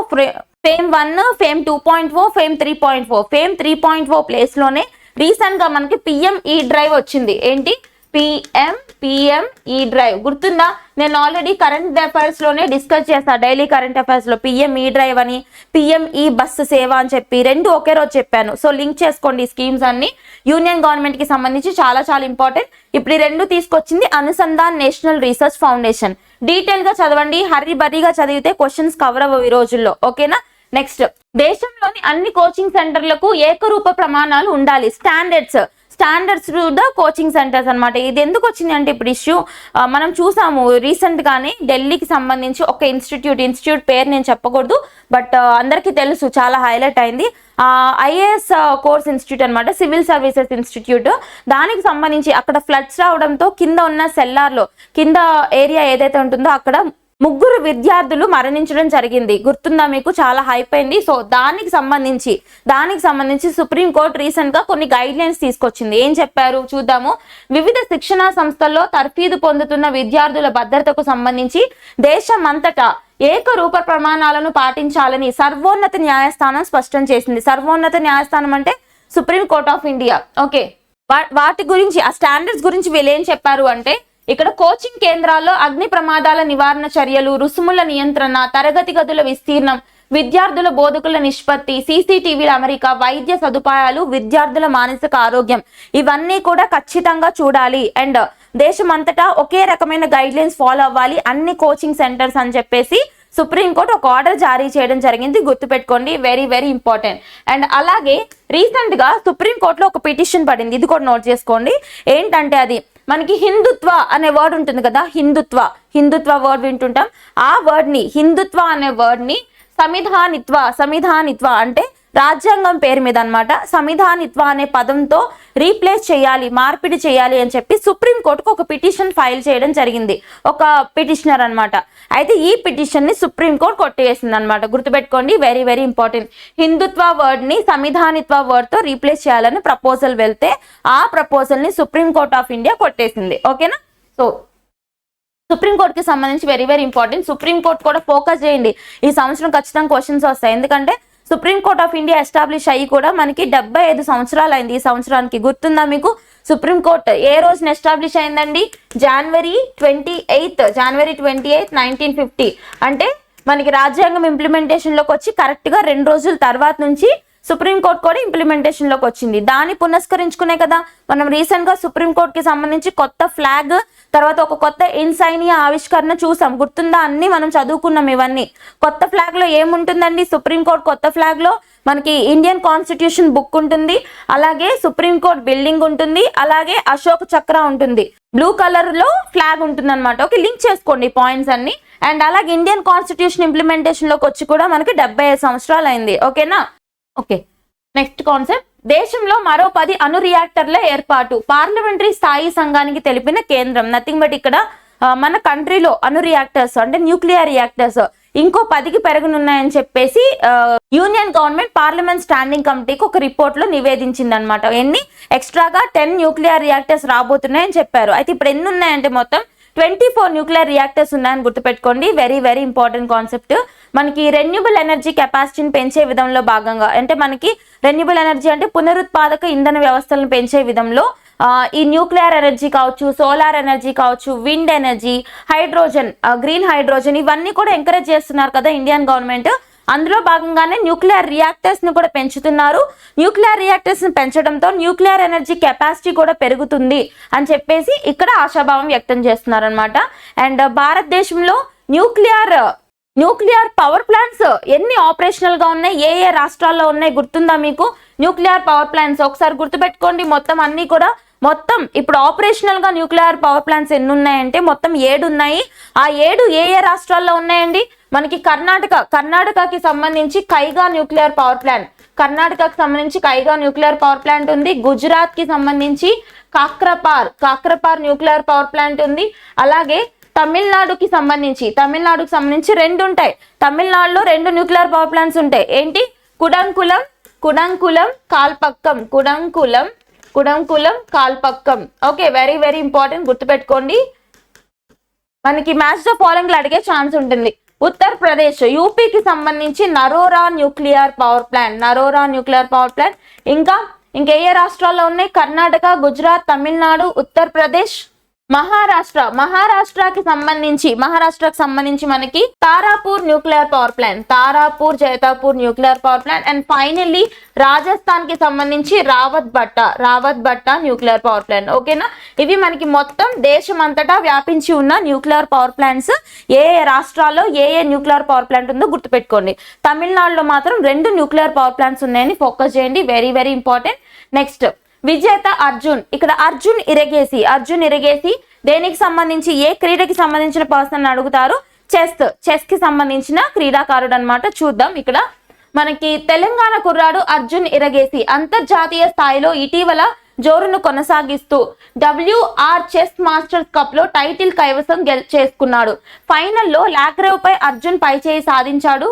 FAME 1, FAME 2.0, FAME 3.0. FAME 3.0 place లోనే రీసెంట్ గా మనకి PME డ్రైవ్ వచ్చింది. ఏంటి, పిఎం ఈ డ్రైవ్ గుర్తుందా? నేను ఆల్రెడీ కరెంట్ అఫైర్స్ లోనే డిస్కస్ చేస్తాను, డైలీ కరెంట్ అఫైర్స్ లో పిఎం ఈ డ్రైవ్ అని, పిఎం ఈ బస్సు సేవ అని చెప్పి రెండు ఒకే రోజు చెప్పాను. సో లింక్ చేసుకోండి ఈ స్కీమ్స్ అన్ని, యూనియన్ గవర్నమెంట్ కి సంబంధించి చాలా చాలా ఇంపార్టెంట్. ఇప్పుడు ఈ రెండు తీసుకొచ్చింది Anusandhan national research foundation. Detail గా చదవండి, హర్రీ బర్రీగా చదివితే క్వశ్చన్స్ కవర్ అవ్వవు ఈ రోజుల్లో, ఓకేనా? నెక్స్ట్, దేశంలోని అన్ని కోచింగ్ సెంటర్లకు ఏకరూప ప్రమాణాలు ఉండాలి. Standards to the coaching centres అనమాట. ఇది ఎందుకు వచ్చింది అంటే ఇప్పుడు ఇష్యూ మనం చూసాము రీసెంట్ గానే ఢిల్లీకి సంబంధించి ఒక ఇన్స్టిట్యూట్ పేరు నేను చెప్పకూడదు, బట్ అందరికీ తెలుసు, చాలా హైలైట్ అయింది. ఐఏఎస్ కోర్స్ ఇన్స్టిట్యూట్ అనమాట, సివిల్ సర్వీసెస్ ఇన్స్టిట్యూట్. దానికి సంబంధించి అక్కడ ఫ్లడ్స్ రావడంతో కింద ఉన్న సెల్లార్లో, కింద ఏరియా ఏదైతే ఉంటుందో అక్కడ 3 విద్యార్థులు మరణించడం జరిగింది. గుర్తుందా మీకు? చాలా హైప్ అయింది. సో దానికి సంబంధించి సుప్రీంకోర్టు రీసెంట్ గా కొన్ని గైడ్ లైన్స్ తీసుకొచ్చింది. ఏం చెప్పారు చూద్దాము. వివిధ శిక్షణా సంస్థల్లో తర్ఫీదు పొందుతున్న విద్యార్థుల భద్రతకు సంబంధించి దేశమంతటా ఏకరూప ప్రమాణాలను పాటించాలని సర్వోన్నత న్యాయస్థానం స్పష్టం చేసింది. సర్వోన్నత న్యాయస్థానం అంటే supreme court of India. Okay, వాటి గురించి, ఆ స్టాండర్డ్స్ గురించి వీళ్ళు ఏం చెప్పారు అంటే, ఇక్కడ కోచింగ్ కేంద్రాల్లో అగ్ని ప్రమాదాల నివారణ చర్యలు, రుసుముల నియంత్రణ, తరగతి గదుల విస్తీర్ణం, విద్యార్థుల బోధకుల నిష్పత్తి, సీసీటీవీల అమరిక, వైద్య సదుపాయాలు, విద్యార్థుల మానసిక ఆరోగ్యం, ఇవన్నీ కూడా ఖచ్చితంగా చూడాలి. అండ్ దేశమంతటా ఒకే రకమైన గైడ్ లైన్స్ ఫాలో అవ్వాలి అన్ని కోచింగ్ సెంటర్స్ అని చెప్పేసి సుప్రీంకోర్టు ఒక ఆర్డర్ జారీ చేయడం జరిగింది. గుర్తుపెట్టుకోండి, వెరీ వెరీ ఇంపార్టెంట్. అండ్ అలాగే రీసెంట్ గా సుప్రీంకోర్టులో ఒక పిటిషన్ పడింది, ఇది కూడా నోట్ చేసుకోండి. ఏంటంటే అది మనకి హిందుత్వ అనే వర్డ్ ఉంటుంది కదా, హిందుత్వ వర్డ్ వింటుంటాం. ఆ వర్డ్ ని, హిందుత్వ అనే వర్డ్ ని సమిధానిత్వ అంటే రాజ్యాంగం పేరు మీద అన్నమాట, సమిధానిత్వ అనే పదంతో రీప్లేస్ చేయాలి, మార్పిడి చేయాలి అని చెప్పి సుప్రీంకోర్టుకు ఒక పిటిషన్ ఫైల్ చేయడం జరిగింది, ఒక పిటిషనర్ అన్నమాట. అయితే ఈ పిటిషన్ ని సుప్రీంకోర్టు కొట్టేసింది అనమాట. గుర్తుపెట్టుకోండి, వెరీ వెరీ ఇంపార్టెంట్. హిందుత్వ వర్డ్ ని సమిధానిత్వ వర్డ్ తో రీప్లేస్ చేయాలని ప్రపోజల్ వెళ్తే ఆ ప్రపోజల్ ని సుప్రీంకోర్టు ఆఫ్ ఇండియా కొట్టేసింది. ఓకేనా? సో సుప్రీంకోర్టుకి సంబంధించి వెరీ వెరీ ఇంపార్టెంట్. సుప్రీంకోర్టు కూడా ఫోకస్ చేయండి, ఈ సంవత్సరం ఖచ్చితంగా క్వశ్చన్స్ వస్తాయి. ఎందుకంటే సుప్రీంకోర్టు ఆఫ్ ఇండియా ఎస్టాబ్లిష్ అయ్యి కూడా మనకి 75 సంవత్సరాలు అయింది ఈ సంవత్సరానికి. గుర్తుందా మీకు? సుప్రీంకోర్టు ఏ రోజున ఎస్టాబ్లిష్ అయిందండి? జనవరి 28, 1950. అంటే మనకి రాజ్యాంగం ఇంప్లిమెంటేషన్ లోకి వచ్చి కరెక్ట్ గా 2 రోజుల తర్వాత నుంచి సుప్రీంకోర్టు కూడా ఇంప్లిమెంటేషన్ లోకి వచ్చింది. దాన్ని పునస్కరించుకునే కదా మనం రీసెంట్ గా సుప్రీంకోర్టుకి సంబంధించి కొత్త ఫ్లాగ్, తర్వాత ఒక కొత్త ఇన్సైనియా ఆవిష్కరణ చూసాం. గుర్తుందా? అన్ని మనం చదువుకున్నాం ఇవన్నీ. కొత్త ఫ్లాగ్ లో ఏముంటుందండి? సుప్రీంకోర్టు కొత్త ఫ్లాగ్ లో మనకి ఇండియన్ కాన్స్టిట్యూషన్ బుక్ ఉంటుంది, అలాగే సుప్రీంకోర్టు బిల్డింగ్ ఉంటుంది, అలాగే అశోక్ చక్ర ఉంటుంది, బ్లూ కలర్ లో ఫ్లాగ్ ఉంటుంది అనమాట. ఓకే, లింక్ చేసుకోండి పాయింట్స్ అన్ని. అండ్ అలాగే ఇండియన్ కాన్స్టిట్యూషన్ ఇంప్లిమెంటేషన్ లోకి వచ్చి కూడా మనకి 75 సంవత్సరాలు అయింది. ఓకేనా? Okay, next concept. దేశంలో మరో 10 అణు రియాక్టర్ల ఏర్పాటు పార్లమెంటరీ స్థాయి సంఘానికి తెలిపిన కేంద్రం. నథింగ్ బట్ ఇక్కడ మన కంట్రీలో అణు రియాక్టర్స్ అంటే న్యూక్లియర్ రియాక్టర్స్ ఇంకో 10కి పెరగనున్నాయని చెప్పేసి యూనియన్ గవర్నమెంట్ పార్లమెంట్ స్టాండింగ్ కమిటీకి ఒక రిపోర్ట్ లో నివేదించింది అనమాట. ఎన్ని ఎక్స్ట్రాగా 10 న్యూక్లియర్ రియాక్టర్స్ రాబోతున్నాయని చెప్పారు. అయితే ఇప్పుడు ఎన్ని ఉన్నాయంటే మొత్తం 24 న్యూక్లియర్ రియాక్టర్స్ ఉన్నాయని గుర్తుపెట్టుకోండి. Very very important concept. మనకి రెన్యూబుల్ ఎనర్జీ కెపాసిటీని పెంచే విధంలో భాగంగా, అంటే మనకి రెన్యూబుల్ ఎనర్జీ అంటే పునరుత్పాదక ఇంధన వ్యవస్థలను పెంచే విధంలో ఈ న్యూక్లియర్ ఎనర్జీ కావచ్చు, సోలార్ ఎనర్జీ కావచ్చు, wind energy, hydrogen, green hydrogen, ఇవన్నీ కూడా ఎంకరేజ్ చేస్తున్నారు కదా ఇండియన్ గవర్నమెంట్. అందులో భాగంగానే న్యూక్లియర్ రియాక్టర్స్ ని కూడా పెంచుతున్నారు. న్యూక్లియర్ రియాక్టర్స్ ని పెంచడంతో న్యూక్లియర్ ఎనర్జీ కెపాసిటీ కూడా పెరుగుతుంది అని చెప్పేసి ఇక్కడ ఆశాభావం వ్యక్తం చేస్తున్నారు అనమాట. అండ్ భారతదేశంలో న్యూక్లియర్ పవర్ ప్లాంట్స్ ఎన్ని ఆపరేషనల్ గా ఉన్నాయి, ఏ ఏ రాష్ట్రాల్లో ఉన్నాయి గుర్తుందా మీకు? న్యూక్లియర్ పవర్ ప్లాంట్స్ ఒకసారి గుర్తుపెట్టుకోండి. మొత్తం అన్ని కూడా ఇప్పుడు ఆపరేషనల్ గా న్యూక్లియర్ పవర్ ప్లాంట్స్ ఎన్ని ఉన్నాయంటే మొత్తం 7 ఉన్నాయి. ఆ 7 ఏ ఏ రాష్ట్రాల్లో ఉన్నాయండి? మనకి కర్ణాటకకి సంబంధించి కైగా న్యూక్లియర్ పవర్ ప్లాంట్, ఉంది. గుజరాత్ కి సంబంధించి కాక్రపార్ న్యూక్లియర్ పవర్ ప్లాంట్ ఉంది. అలాగే తమిళనాడుకి సంబంధించి 2 ఉంటాయి. తమిళనాడులో 2 న్యూక్లియర్ పవర్ ప్లాంట్స్ ఉంటాయి. ఏంటి? Kudankulam, Kalpakkam. Okay, very very important, గుర్తుపెట్టుకోండి. మనకి మ్యాచ్ ద ఫాలోయింగ్ అడిగే ఛాన్స్ ఉంటుంది. ఉత్తరప్రదేశ్, యూపీకి సంబంధించి నరోరా న్యూక్లియర్ పవర్ ప్లాంట్, ఇంకా ఇంకా ఏ రాష్ట్రాల్లో ఉన్నాయి? కర్ణాటక, గుజరాత్, తమిళనాడు, ఉత్తరప్రదేశ్, మహారాష్ట్రకి సంబంధించి మనకి Tarapur nuclear power plant, Tarapur Jaitapur nuclear power plant. And finally Rajasthan కి సంబంధించి రావత్ బట్టా న్యూక్లియర్ పవర్ ప్లాంట్. ఓకేనా, ఇవి మనకి మొత్తం దేశం అంతటా వ్యాపించి ఉన్న న్యూక్లియర్ పవర్ ప్లాంట్స్. ఏ రాష్ట్రాల్లో ఏ న్యూక్లియర్ పవర్ ప్లాంట్ ఉందో గుర్తుపెట్టుకోండి. తమిళనాడులో మాత్రం 2 న్యూక్లియర్ పవర్ ప్లాంట్స్ ఉన్నాయని ఫోకస్ చేయండి, వెరీ వెరీ ఇంపార్టెంట్. నెక్స్ట్ విజేత అర్జున్. ఇక్కడ అర్జున్ ఇరగేసి దేనికి సంబంధించి, ఏ క్రీడకి సంబంధించిన పర్సన్ అడుగుతారు? చెస్ కి సంబంధించిన క్రీడాకారుడు అన్నమాట. చూద్దాం. ఇక్కడ మనకి తెలంగాణ కుర్రాడు అర్జున్ ఇరగేసి అంతర్జాతీయ స్థాయిలో ఇటీవల జోరును కొనసాగిస్తూ WR చెస్ మాస్టర్స్ కప్ లో టైటిల్ కైవసం చేసుకున్నాడు. ఫైనల్లో లాక్రేవ్ పై అర్జున్ పైచేయి సాధించాడు.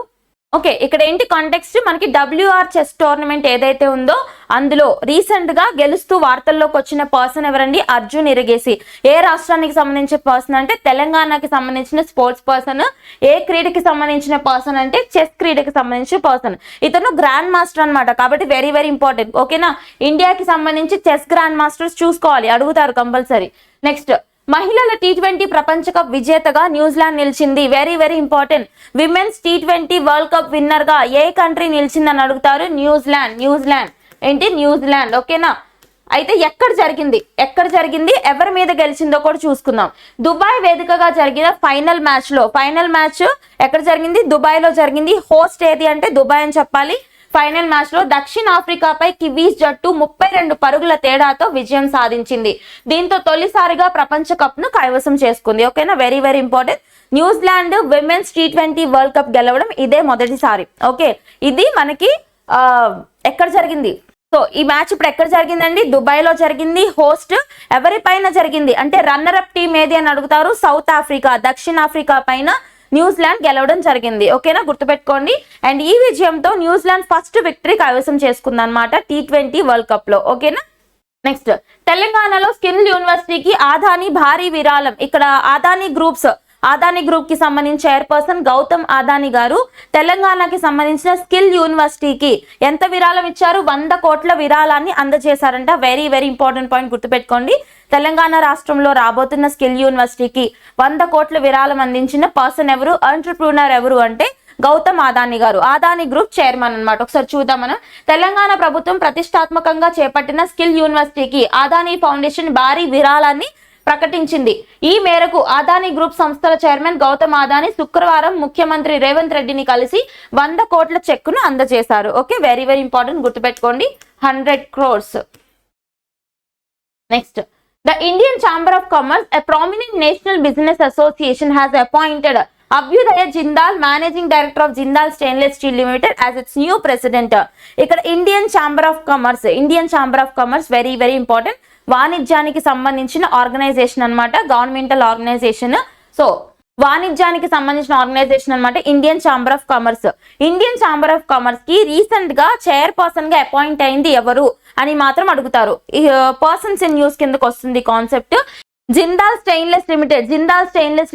ఓకే, ఇక్కడ ఏంటి కాంటెక్స్ట్? మనకి WR చెస్ టోర్నమెంట్ ఏదైతే ఉందో అందులో రీసెంట్ గా గెలుస్తూ వార్తల్లోకి వచ్చిన పర్సన్ ఎవరండి? అర్జున్ ఇరగేసి. ఏ రాష్ట్రానికి సంబంధించిన పర్సన్ అంటే తెలంగాణకి సంబంధించిన స్పోర్ట్స్ పర్సన్. ఏ క్రీడకి సంబంధించిన పర్సన్ అంటే చెస్ క్రీడకి సంబంధించిన పర్సన్. ఇతను గ్రాండ్ మాస్టర్ అన్నమాట, కాబట్టి వెరీ వెరీ ఇంపార్టెంట్. ఓకేనా, ఇండియాకి సంబంధించి చెస్ గ్రాండ్ మాస్టర్స్ చూసుకోవాలి, అడుగుతారు కంపల్సరీ. నెక్స్ట్ మహిళల T20 ప్రపంచ కప్ విజేతగా న్యూజిలాండ్ నిలిచింది. Very very important. Women's T20 world cup winner గా ఏ కంట్రీ నిలిచిందని అడుగుతారు? న్యూజిలాండ్. ఏంటి? న్యూజిలాండ్. ఓకేనా, అయితే ఎక్కడ జరిగింది, ఎవరి మీద గెలిచిందో కూడా చూసుకుందాం. దుబాయ్ వేదికగా జరిగిన ఫైనల్ మ్యాచ్ ఎక్కడ జరిగింది? దుబాయ్ లో జరిగింది. హోస్ట్ ఏది అంటే దుబాయ్ అని చెప్పాలి. ఫైనల్ మ్యాచ్ లో దక్షిణాఫ్రికాపై కివీస్ జట్టు 32 పరుగుల తేడాతో విజయం సాధించింది. దీంతో తొలిసారిగా ప్రపంచ కప్ ను కైవసం చేసుకుంది. ఓకేనా, very very important. New Zealand women's T20 world cup గెలవడం ఇదే మొదటిసారి. ఓకే, ఇది మనకి ఎక్కడ జరిగింది? సో ఈ మ్యాచ్ ఇప్పుడు ఎక్కడ జరిగిందండి? దుబాయ్ లో జరిగింది. హోస్ట్ ఎవరిపైన జరిగింది అంటే రన్నర్ అప్ టీం ఏది అని అడుగుతారు? సౌత్ ఆఫ్రికా, దక్షిణాఫ్రికా పైన న్యూజిలాండ్ గెలవడం జరిగింది. ఓకేనా, గుర్తుపెట్టుకోండి. అండ్ ఈ విజయంతో న్యూజిలాండ్ ఫస్ట్ విక్టరీ కైవసం చేసుకుంది అనమాట T20 వరల్డ్ కప్ లో. ఓకేనా, నెక్స్ట్ తెలంగాణలో స్కిల్ యూనివర్సిటీకి ఆదాని భారీ విరాళం. ఇక్కడ ఆదాని గ్రూప్ కి సంబంధించిన చైర్పర్సన్ గౌతమ్ ఆదాని గారు తెలంగాణకి సంబంధించిన స్కిల్ యూనివర్సిటీకి ఎంత విరాళం ఇచ్చారు? 100 కోట్ల విరాళాన్ని అందజేశారంట. వెరీ వెరీ ఇంపార్టెంట్ పాయింట్, గుర్తుపెట్టుకోండి. తెలంగాణ రాష్ట్రంలో రాబోతున్న స్కిల్ యూనివర్సిటీకి 100 కోట్ల విరాళం అందించిన పర్సన్ ఎవరు? ఎంటర్‌ప్రెన్యూర్ ఎవరు అంటే గౌతమ్ ఆదాని గారు, ఆదాని గ్రూప్ చైర్మన్ అన్నమాట. ఒకసారి చూద్దాం మనం. తెలంగాణ ప్రభుత్వం ప్రతిష్టాత్మకంగా చేపట్టిన స్కిల్ యూనివర్సిటీకి ఆదాని ఫౌండేషన్ భారీ విరాళాన్ని ప్రకటించింది. ఈ మేరకు ఆదాని గ్రూప్ సంస్థల చైర్మన్ గౌతమ్ ఆదాని శుక్రవారం ముఖ్యమంత్రి రేవంత్ రెడ్డిని కలిసి 100 కోట్ల చెక్కును అందజేశారు. ఓకే, వెరీ వెరీ ఇంపార్టెంట్, గుర్తుపెట్టుకోండి. 100 crores. Next, the Indian Chamber of Commerce, a prominent national business association, has appointed Abhyudaya Jindal, managing director of Jindal Stainless Steel Limited, as its new president. ఇక్కడ Indian chamber of commerce very very important. వాణిజ్యానికి సంబంధించిన organisation అన్నమాట, governmental organisation. So వాణిజ్యానికి సంబంధించిన organisation అన్నమాట Indian chamber of commerce. Indian chamber of commerce కి recent గా chairperson గా అపాయింట్ అయింది ఎవరు అని మాత్రం అడుగుతారు. పర్సన్స్ ఇన్ న్యూస్ కిందకు వస్తుంది concept. Jindal stainless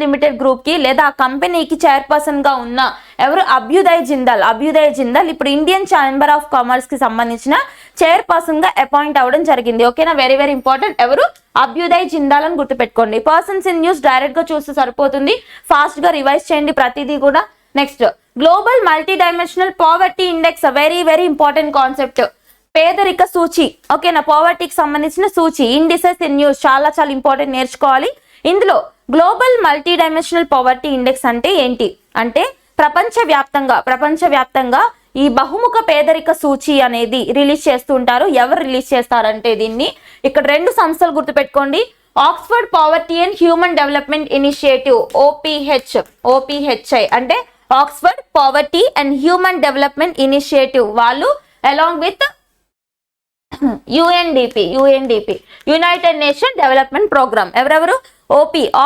limited group కి లేదా ఆ కంపెనీకి చైర్పర్సన్ గా ఉన్న ఎవరు? అభ్యుదయ్ జిందాల్ ఇప్పుడు ఇండియన్ ఛాంబర్ ఆఫ్ కామర్స్ కి సంబంధించిన చైర్పర్సన్ గా అపాయింట్ అవ్వడం జరిగింది. ఓకేనా, వెరీ వెరీ ఇంపార్టెంట్. ఎవరు? అభ్యుదయ్ జిందాల్ అని గుర్తుపెట్టుకోండి. పర్సన్స్ ఇన్ న్యూస్ డైరెక్ట్ గా చూస్తే సరిపోతుంది, ఫాస్ట్ గా రివైజ్ చేయండి ప్రతిదీ కూడా. Next, global multi dimensional poverty index, very very important concept. పేదరిక సూచి. ఓకేనా, పావర్టీకి సంబంధించిన సూచి, ఇండిసెస్ ఇన్ న్యూస్ చాలా చాలా ఇంపార్టెంట్, నేర్చుకోవాలి. ఇందులో global multi dimensional poverty index అంటే ఏంటి అంటే ప్రపంచవ్యాప్తంగా ఈ బహుముఖ పేదరిక సూచి అనేది రిలీజ్ చేస్తూ ఉంటారు. ఎవరు రిలీజ్ చేస్తారంటే దీన్ని ఇక్కడ 2 సంస్థలు గుర్తుపెట్టుకోండి. Oxford poverty and human development initiative, OPHI అంటే Oxford poverty and human development initiative వాళ్ళు along with UNDP united nation development programme. ఎవరెవరు?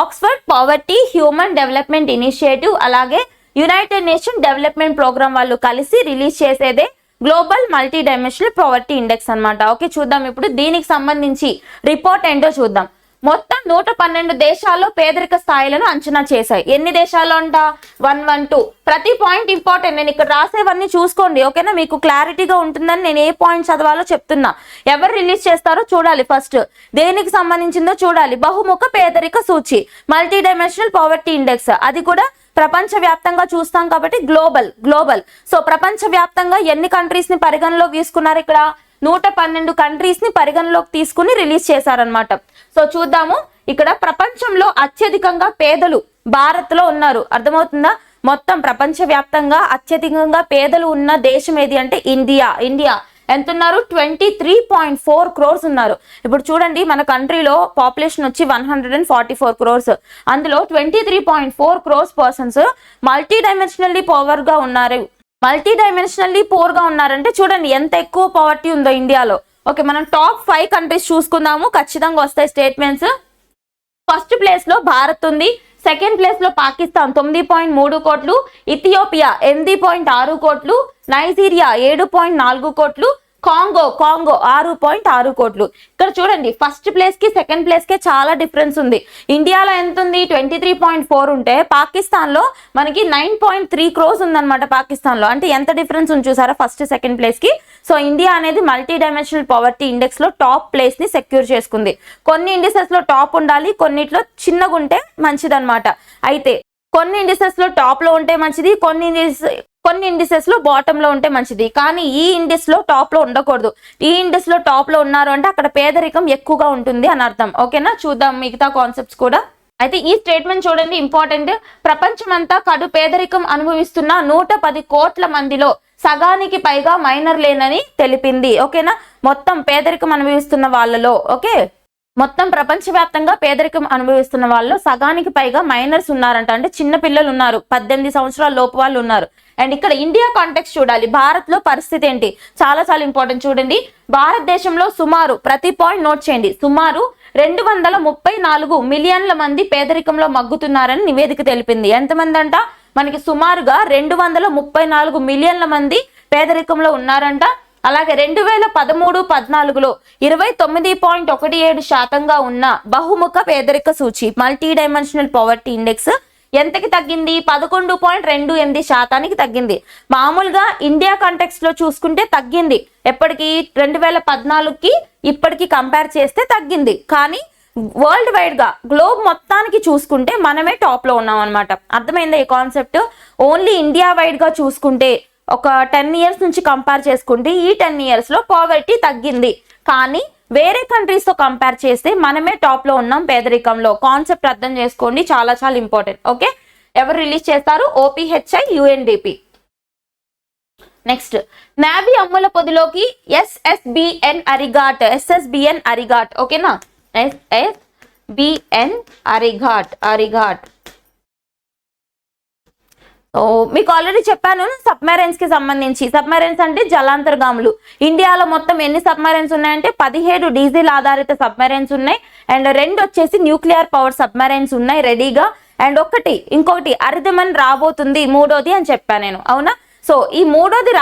Oxford poverty human development initiative అలాగే యునైటెడ్ నేషన్ డెవలప్మెంట్ ప్రోగ్రామ్ వాళ్ళు కలిసి రిలీజ్ చేసేదే global multi dimensional poverty index అన్నమాట. Okay, చూద్దాం ఇప్పుడు దీనికి సంబంధించి రిపోర్ట్ ఏంటో చూద్దాం. మొత్తం 112 దేశాల్లో పేదరిక స్థాయిలను అంచనా చేశాయి. ఎన్ని దేశాల్లో అంట? 112. ప్రతి పాయింట్ ఇంపార్టెంట్. నేను ఇక్కడ రాసేవన్నీ చూసుకోండి, ఓకేనా? మీకు క్లారిటీగా ఉంటుందని నేను ఏ పాయింట్ చదవాలో చెప్తున్నా. ఎవరు రిలీజ్ చేస్తారో చూడాలి. ఫస్ట్ దేనికి సంబంధించిందో చూడాలి. బహుముఖ పేదరిక సూచి, మల్టీ డైమెన్షనల్ పవర్టీ ఇండెక్స్, అది కూడా ప్రపంచ వ్యాప్తంగా చూస్తాం కాబట్టి గ్లోబల్. సో ప్రపంచ వ్యాప్తంగా ఎన్ని కంట్రీస్ ని పరిగణలోకి తీసుకున్నారు? ఇక్కడ 112 కంట్రీస్ ని పరిగణలోకి తీసుకుని రిలీజ్ చేశారనమాట. సో చూద్దాము. ఇక్కడ ప్రపంచంలో అత్యధికంగా పేదలు భారత్ లో ఉన్నారు. అర్థమవుతుందా? మొత్తం ప్రపంచ వ్యాప్తంగా అత్యధికంగా పేదలు ఉన్న దేశం ఏది అంటే ఇండియా. ఎంత ఉన్నారు? 23.4 crores ఉన్నారు. ఇప్పుడు చూడండి, మన కంట్రీలో పాపులేషన్ వచ్చి 144 crores. అందులో 23.4 crores persons multidimensionally poor గా ఉన్నారంటే చూడండి ఎంత ఎక్కువ పవర్టీ ఉందో ఇండియాలో. ఓకే, మనం టాప్ 5 కంట్రీస్ చూసుకుందాము. ఖచ్చితంగా వస్తాయి స్టేట్మెంట్స్. ఫస్ట్ ప్లేస్ లో భారత్ ఉంది. సెకండ్ ప్లేస్ లో పాకిస్తాన్ 9.3 కోట్లు, ఇథియోపియా 8.6 కోట్లు, నైజీరియా 7.4 కోట్లు, కాంగో 6.6 కోట్లు. ఇక్కడ చూడండి, ఫస్ట్ ప్లేస్ కి సెకండ్ ప్లేస్ కి చాలా డిఫరెన్స్ ఉంది. ఇండియాలో ఎంత ఉంది? 23.4 ఉంటే పాకిస్తాన్ లో మనకి 9.3 crores ఉందన్నమాట. పాకిస్తాన్ లో అంటే ఎంత డిఫరెన్స్ ఉంది చూసారా ఫస్ట్ సెకండ్ ప్లేస్ కి. సో ఇండియా అనేది మల్టీ డైమెన్షనల్ పవర్టీ ఇండెక్స్ లో టాప్ ప్లేస్ ని సెక్యూర్ చేసుకుంది. కొన్ని ఇండిసెస్ లో టాప్ ఉండాలి, కొన్నిట్లో చిన్నగా ఉంటే మంచిదన్నమాట. అయితే కొన్ని ఇండిసెస్ లో టాప్ లో ఉంటే మంచిది, కొన్ని ఇండిసెస్ లో బాటమ్ లో ఉంటే మంచిది. కానీ ఈ ఇండెక్స్ లో టాప్ లో ఉండకూడదు. ఈ ఇండెక్స్ లో టాప్ లో ఉన్నారు అంటే అక్కడ పేదరికం ఎక్కువగా ఉంటుంది అని అర్థం. ఓకేనా? చూద్దాం మిగతా కాన్సెప్ట్స్ కూడా. అయితే ఈ స్టేట్మెంట్ చూడండి, ఇంపార్టెంట్. ప్రపంచమంతా కడు పేదరికం అనుభవిస్తున్న 110 కోట్ల మందిలో సగానికి పైగా మైనర్లేనని తెలిపింది. ఓకేనా? మొత్తం పేదరికం అనుభవిస్తున్న వాళ్ళలో, ఓకే, మొత్తం ప్రపంచవ్యాప్తంగా పేదరికం అనుభవిస్తున్న వాళ్ళు సగానికి పైగా మైనర్స్ ఉన్నారంట. అంటే చిన్న పిల్లలు ఉన్నారు, 18 సంవత్సరాల లోపు వాళ్ళు ఉన్నారు. అండ్ ఇక్కడ ఇండియా కాంటెక్స్ట్ చూడాలి. భారత్ లో పరిస్థితి ఏంటి? చాలా ఇంపార్టెంట్. చూడండి, భారతదేశంలో సుమారు, ప్రతి పాయింట్ నోట్ చేయండి, సుమారు 234 మిలియన్ల మంది పేదరికంలో మగ్గుతున్నారని నివేదిక తెలిపింది. ఎంతమంది అంట? మనకి సుమారుగా 234 మిలియన్ల మంది పేదరికంలో ఉన్నారంట. అలాగే 2013-14లో 29.17% ఉన్న బహుముఖ పేదరిక సూచి మల్టీ డైమెన్షనల్ పవర్టీ ఇండెక్స్ ఎంతకి తగ్గింది? 11.28% తగ్గింది. మామూలుగా ఇండియా కాంటెక్స్ట్ లో చూసుకుంటే తగ్గింది. ఎప్పటికి? 2014కి ఇప్పటికి కంపేర్ చేస్తే తగ్గింది. కానీ వరల్డ్ వైడ్ గా గ్లోబ్ మొత్తానికి చూసుకుంటే మనమే టాప్ లో ఉన్నాం అనమాట. అర్థమైందా ఈ కాన్సెప్ట్? ఓన్లీ ఇండియా వైడ్ గా చూసుకుంటే ఒక 10 years నుంచి కంపేర్ చేసుకుంటే ఈ 10 years లో పావర్టీ తగ్గింది. కానీ వేరే కంట్రీస్ తో కంపేర్ చేస్తే మనమే టాప్ లో ఉన్నాం పేదరికంలో. కాన్సెప్ట్ అర్థం చేసుకోండి, చాలా ఇంపార్టెంట్. ఓకే, ఎవరు రిలీజ్ చేస్తారు? OPHI UNDP. నెక్స్ట్, నావీ అమ్ముల పొదిలోకి SSBN అరిగాట్. ఓకేనా? SSBN అరిగాట్. మీకు ఆల్రెడీ చెప్పాను సబ్మెరైన్స్ కి సంబంధించి. సబ్మెరైన్స్ అంటే జలాంతర్గాములు. ఇండియాలో మొత్తం ఎన్ని సబ్మెరైన్స్ ఉన్నాయంటే 17 డీజిల్ ఆధారిత సబ్మెరైన్స్ ఉన్నాయి. అండ్ 2 వచ్చేసి న్యూక్లియర్ పవర్ సబ్మెరైన్స్ ఉన్నాయి రెడీగా. అండ్ ఇంకొకటి అరిదమన్ రాబోతుంది, 3వది అని చెప్పాను నేను, అవునా? సో ఈ 3వది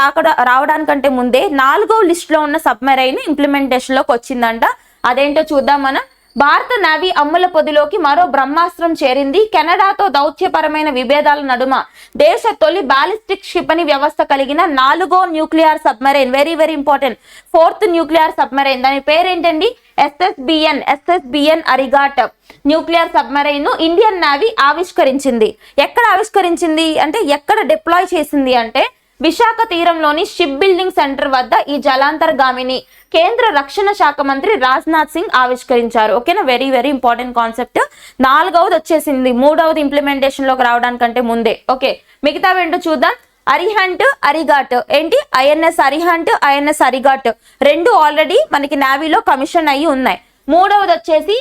రావడానికంటే ముందే 4వ లిస్ట్ లో ఉన్న సబ్మెరైన్ ఇంప్లిమెంటేషన్ లోకి వచ్చిందంట. అదేంటో చూద్దాం మనం. భారత నేవీ అమ్ముల పొదిలోకి మరో బ్రహ్మాస్త్రం చేరింది. కెనడాతో దౌత్యపరమైన విభేదాల నడుమ దేశ తొలి బాలిస్టిక్ క్షిపణి వ్యవస్థ కలిగిన 4వ nuclear submarine, very important, 4th nuclear submarine. దాని పేరేంటండి? SSBN Arighat nuclear submarine Indian navy ఆవిష్కరించింది. ఎక్కడ ఆవిష్కరించింది అంటే, ఎక్కడ డిప్లాయ్ చేసింది అంటే విశాఖ తీరంలోని షిప్ బిల్డింగ్ సెంటర్ వద్ద ఈ జలాంతర్గామిని కేంద్ర రక్షణ శాఖ మంత్రి రాజ్నాథ్ సింగ్ ఆవిష్కరించారు. ఓకేనా? Very important concept. 4వది వచ్చేసింది, 3వది ఇంప్లిమెంటేషన్ లోకి రావడానికంటే ముందే. ఓకే, మిగతా ఏంటో చూద్దాం. అరిహంట్, అరిగాట్ ఏంటి? INS అరిహంట్, INS అరిగాట్ 2 ఆల్రెడీ మనకి నేవీలో కమిషన్ అయ్యి ఉన్నాయి. 3వది వచ్చేసి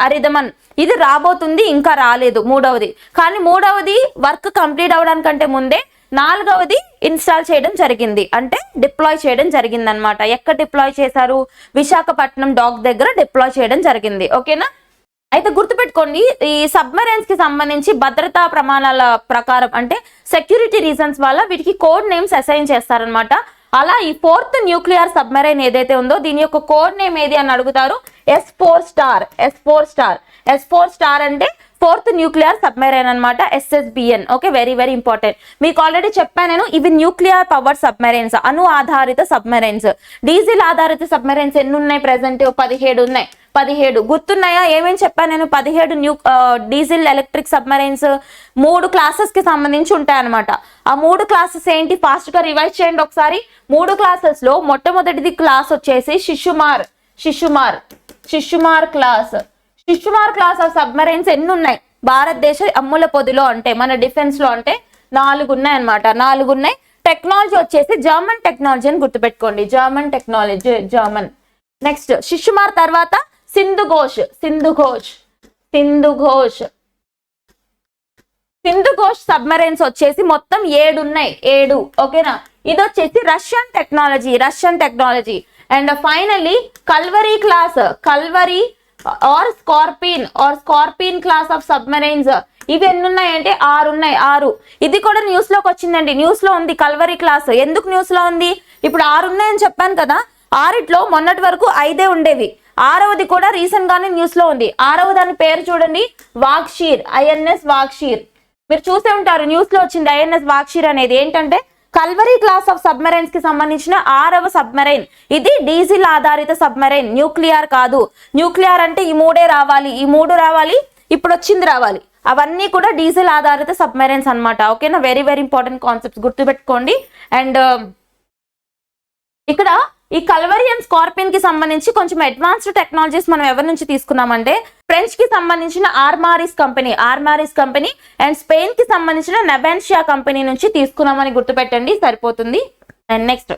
అరిదమన్. ఇది రాబోతుంది, ఇంకా రాలేదు 3వది. కానీ 3వది వర్క్ కంప్లీట్ అవడానికంటే ముందే 4వది ఇన్స్టాల్ చేయడం జరిగింది, అంటే డిప్లాయ్ చేయడం జరిగింది అనమాట. ఎక్కడ డిప్లాయ్ చేశారు? విశాఖపట్నం డాక్ దగ్గర డిప్లాయ్ చేయడం జరిగింది. ఓకేనా? అయితే గుర్తుపెట్టుకోండి, ఈ సబ్మెరైన్స్ కి సంబంధించి భద్రతా ప్రమాణాల ప్రకారం అంటే సెక్యూరిటీ రీజన్స్ వల్ల వీటికి కోడ్ నేమ్స్ అసైన్ చేస్తారనమాట. అలా ఈ 4th న్యూక్లియర్ సబ్మెరైన్ ఏదైతే ఉందో దీని యొక్క కోడ్ నేమ్ ఏది అని అడుగుతారు, S4 స్టార్. S4 స్టార్ అంటే 4th న్యూక్లియర్ సబ్మెరైన్ అనమాట, SSBN. Okay, very very important. మీకు ఆల్రెడీ చెప్పాను నేను, ఇవి న్యూక్లియర్ పవర్ సబ్మెరైన్స్, అణు ఆధారిత సబ్మెరైన్స్. డీజిల్ ఆధారిత సబ్మెరైన్స్ ఎన్ని ఉన్నాయి ప్రెసెంట్? 17 ఉన్నాయి. 17 గుర్తున్నాయా? ఏమేమి చెప్పాను నేను? 17 డీజిల్ ఎలక్ట్రిక్ సబ్మెరైన్స్ 3 క్లాసెస్ కి సంబంధించి ఉంటాయి అనమాట. ఆ 3 క్లాసెస్ ఏంటి? ఫాస్ట్ గా రివైజ్ చేయండి ఒకసారి. 3 క్లాసెస్ లో మొట్టమొదటిది క్లాస్ వచ్చేసి శిశుమార్ క్లాస్ ఆఫ్ సబ్మెరైన్స్ ఎన్ని ఉన్నాయి భారతదేశ అమ్ముల పొదిలో అంటే మన డిఫెన్స్ లో అంటే 4 ఉన్నాయి అనమాట. 4 ఉన్నాయి. టెక్నాలజీ వచ్చేసి జర్మన్ టెక్నాలజీ అని గుర్తుపెట్టుకోండి, జర్మన్. నెక్స్ట్ శిశుమార్ తర్వాత సింధు ఘోష్ సబ్మెరైన్స్ వచ్చేసి మొత్తం 7 ఉన్నాయి. 7 ఓకేనా. ఇది వచ్చేసి Russian technology. And finally Kalvari or Scorpene class of submarines. ఇవి ఎన్ని ఉన్నాయంటే 6 ఉన్నాయి. 6 ఇది కూడా న్యూస్ లోకి వచ్చిందండి, న్యూస్ లో ఉంది కల్వరీ క్లాస్. ఎందుకు న్యూస్ లో ఉంది? ఇప్పుడు 6 ఉన్నాయని చెప్పాను కదా, 6లో మొన్నటి వరకు 5 ఉండేవి. 6వది కూడా రీసెంట్ గానే న్యూస్ లో ఉంది. 6వ దాని పేరు చూడండి, INS వాగ్షీర్. మీరు చూసే ఉంటారు, న్యూస్ లో వచ్చింది INS వాగ్షీర్ అనేది. ఏంటంటే కల్వరీ క్లాస్ ఆఫ్ సబ్మెరైన్స్ కి సంబంధించిన 6వ సబ్మెరైన్. ఇది డీజిల్ ఆధారిత సబ్మెరైన్, న్యూక్లియర్ కాదు. న్యూక్లియర్ అంటే ఈ 3 రావాలి, ఇప్పుడు వచ్చింది రావాలి. అవన్నీ కూడా డీజిల్ ఆధారిత సబ్మెరైన్స్ అన్నమాట. ఓకేనా, వెరీ వెరీ ఇంపార్టెంట్ కాన్సెప్ట్స్ గుర్తుపెట్టుకోండి. అండ్ ఇక్కడ ఈ కల్వరీ అండ్ స్కార్పిన్ కి సంబంధించి కొంచెం అడ్వాన్స్డ్ టెక్నాలజీస్ మనం ఎవరి నుంచి తీసుకున్నామంటే ఫ్రెంచ్ కి సంబంధించిన ఆర్మారిస్ కంపెనీ అండ్ స్పెయిన్ కి సంబంధించిన నెవెన్షియా కంపెనీ నుంచి తీసుకున్నామని గుర్తుపెట్టండి, సరిపోతుంది. అండ్ నెక్స్ట్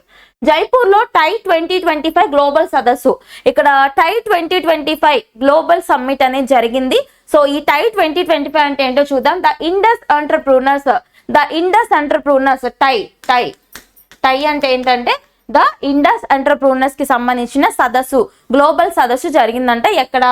జైపూర్ లో టై 2025 గ్లోబల్ సదస్సు. ఇక్కడ టై 2025 గ్లోబల్ సమ్మిట్ అనేది జరిగింది. సో ఈ టై 2025 అంటే ఏంటో చూద్దాం. ద ఇండస్ ఎంటర్ప్రూనర్స్ టై అంటే ఏంటంటే ద ఇండస్ ఎంటర్ప్రూనర్స్ కి సంబంధించిన సదస్సు, గ్లోబల్ సదస్సు జరిగిందంట. ఎక్కడ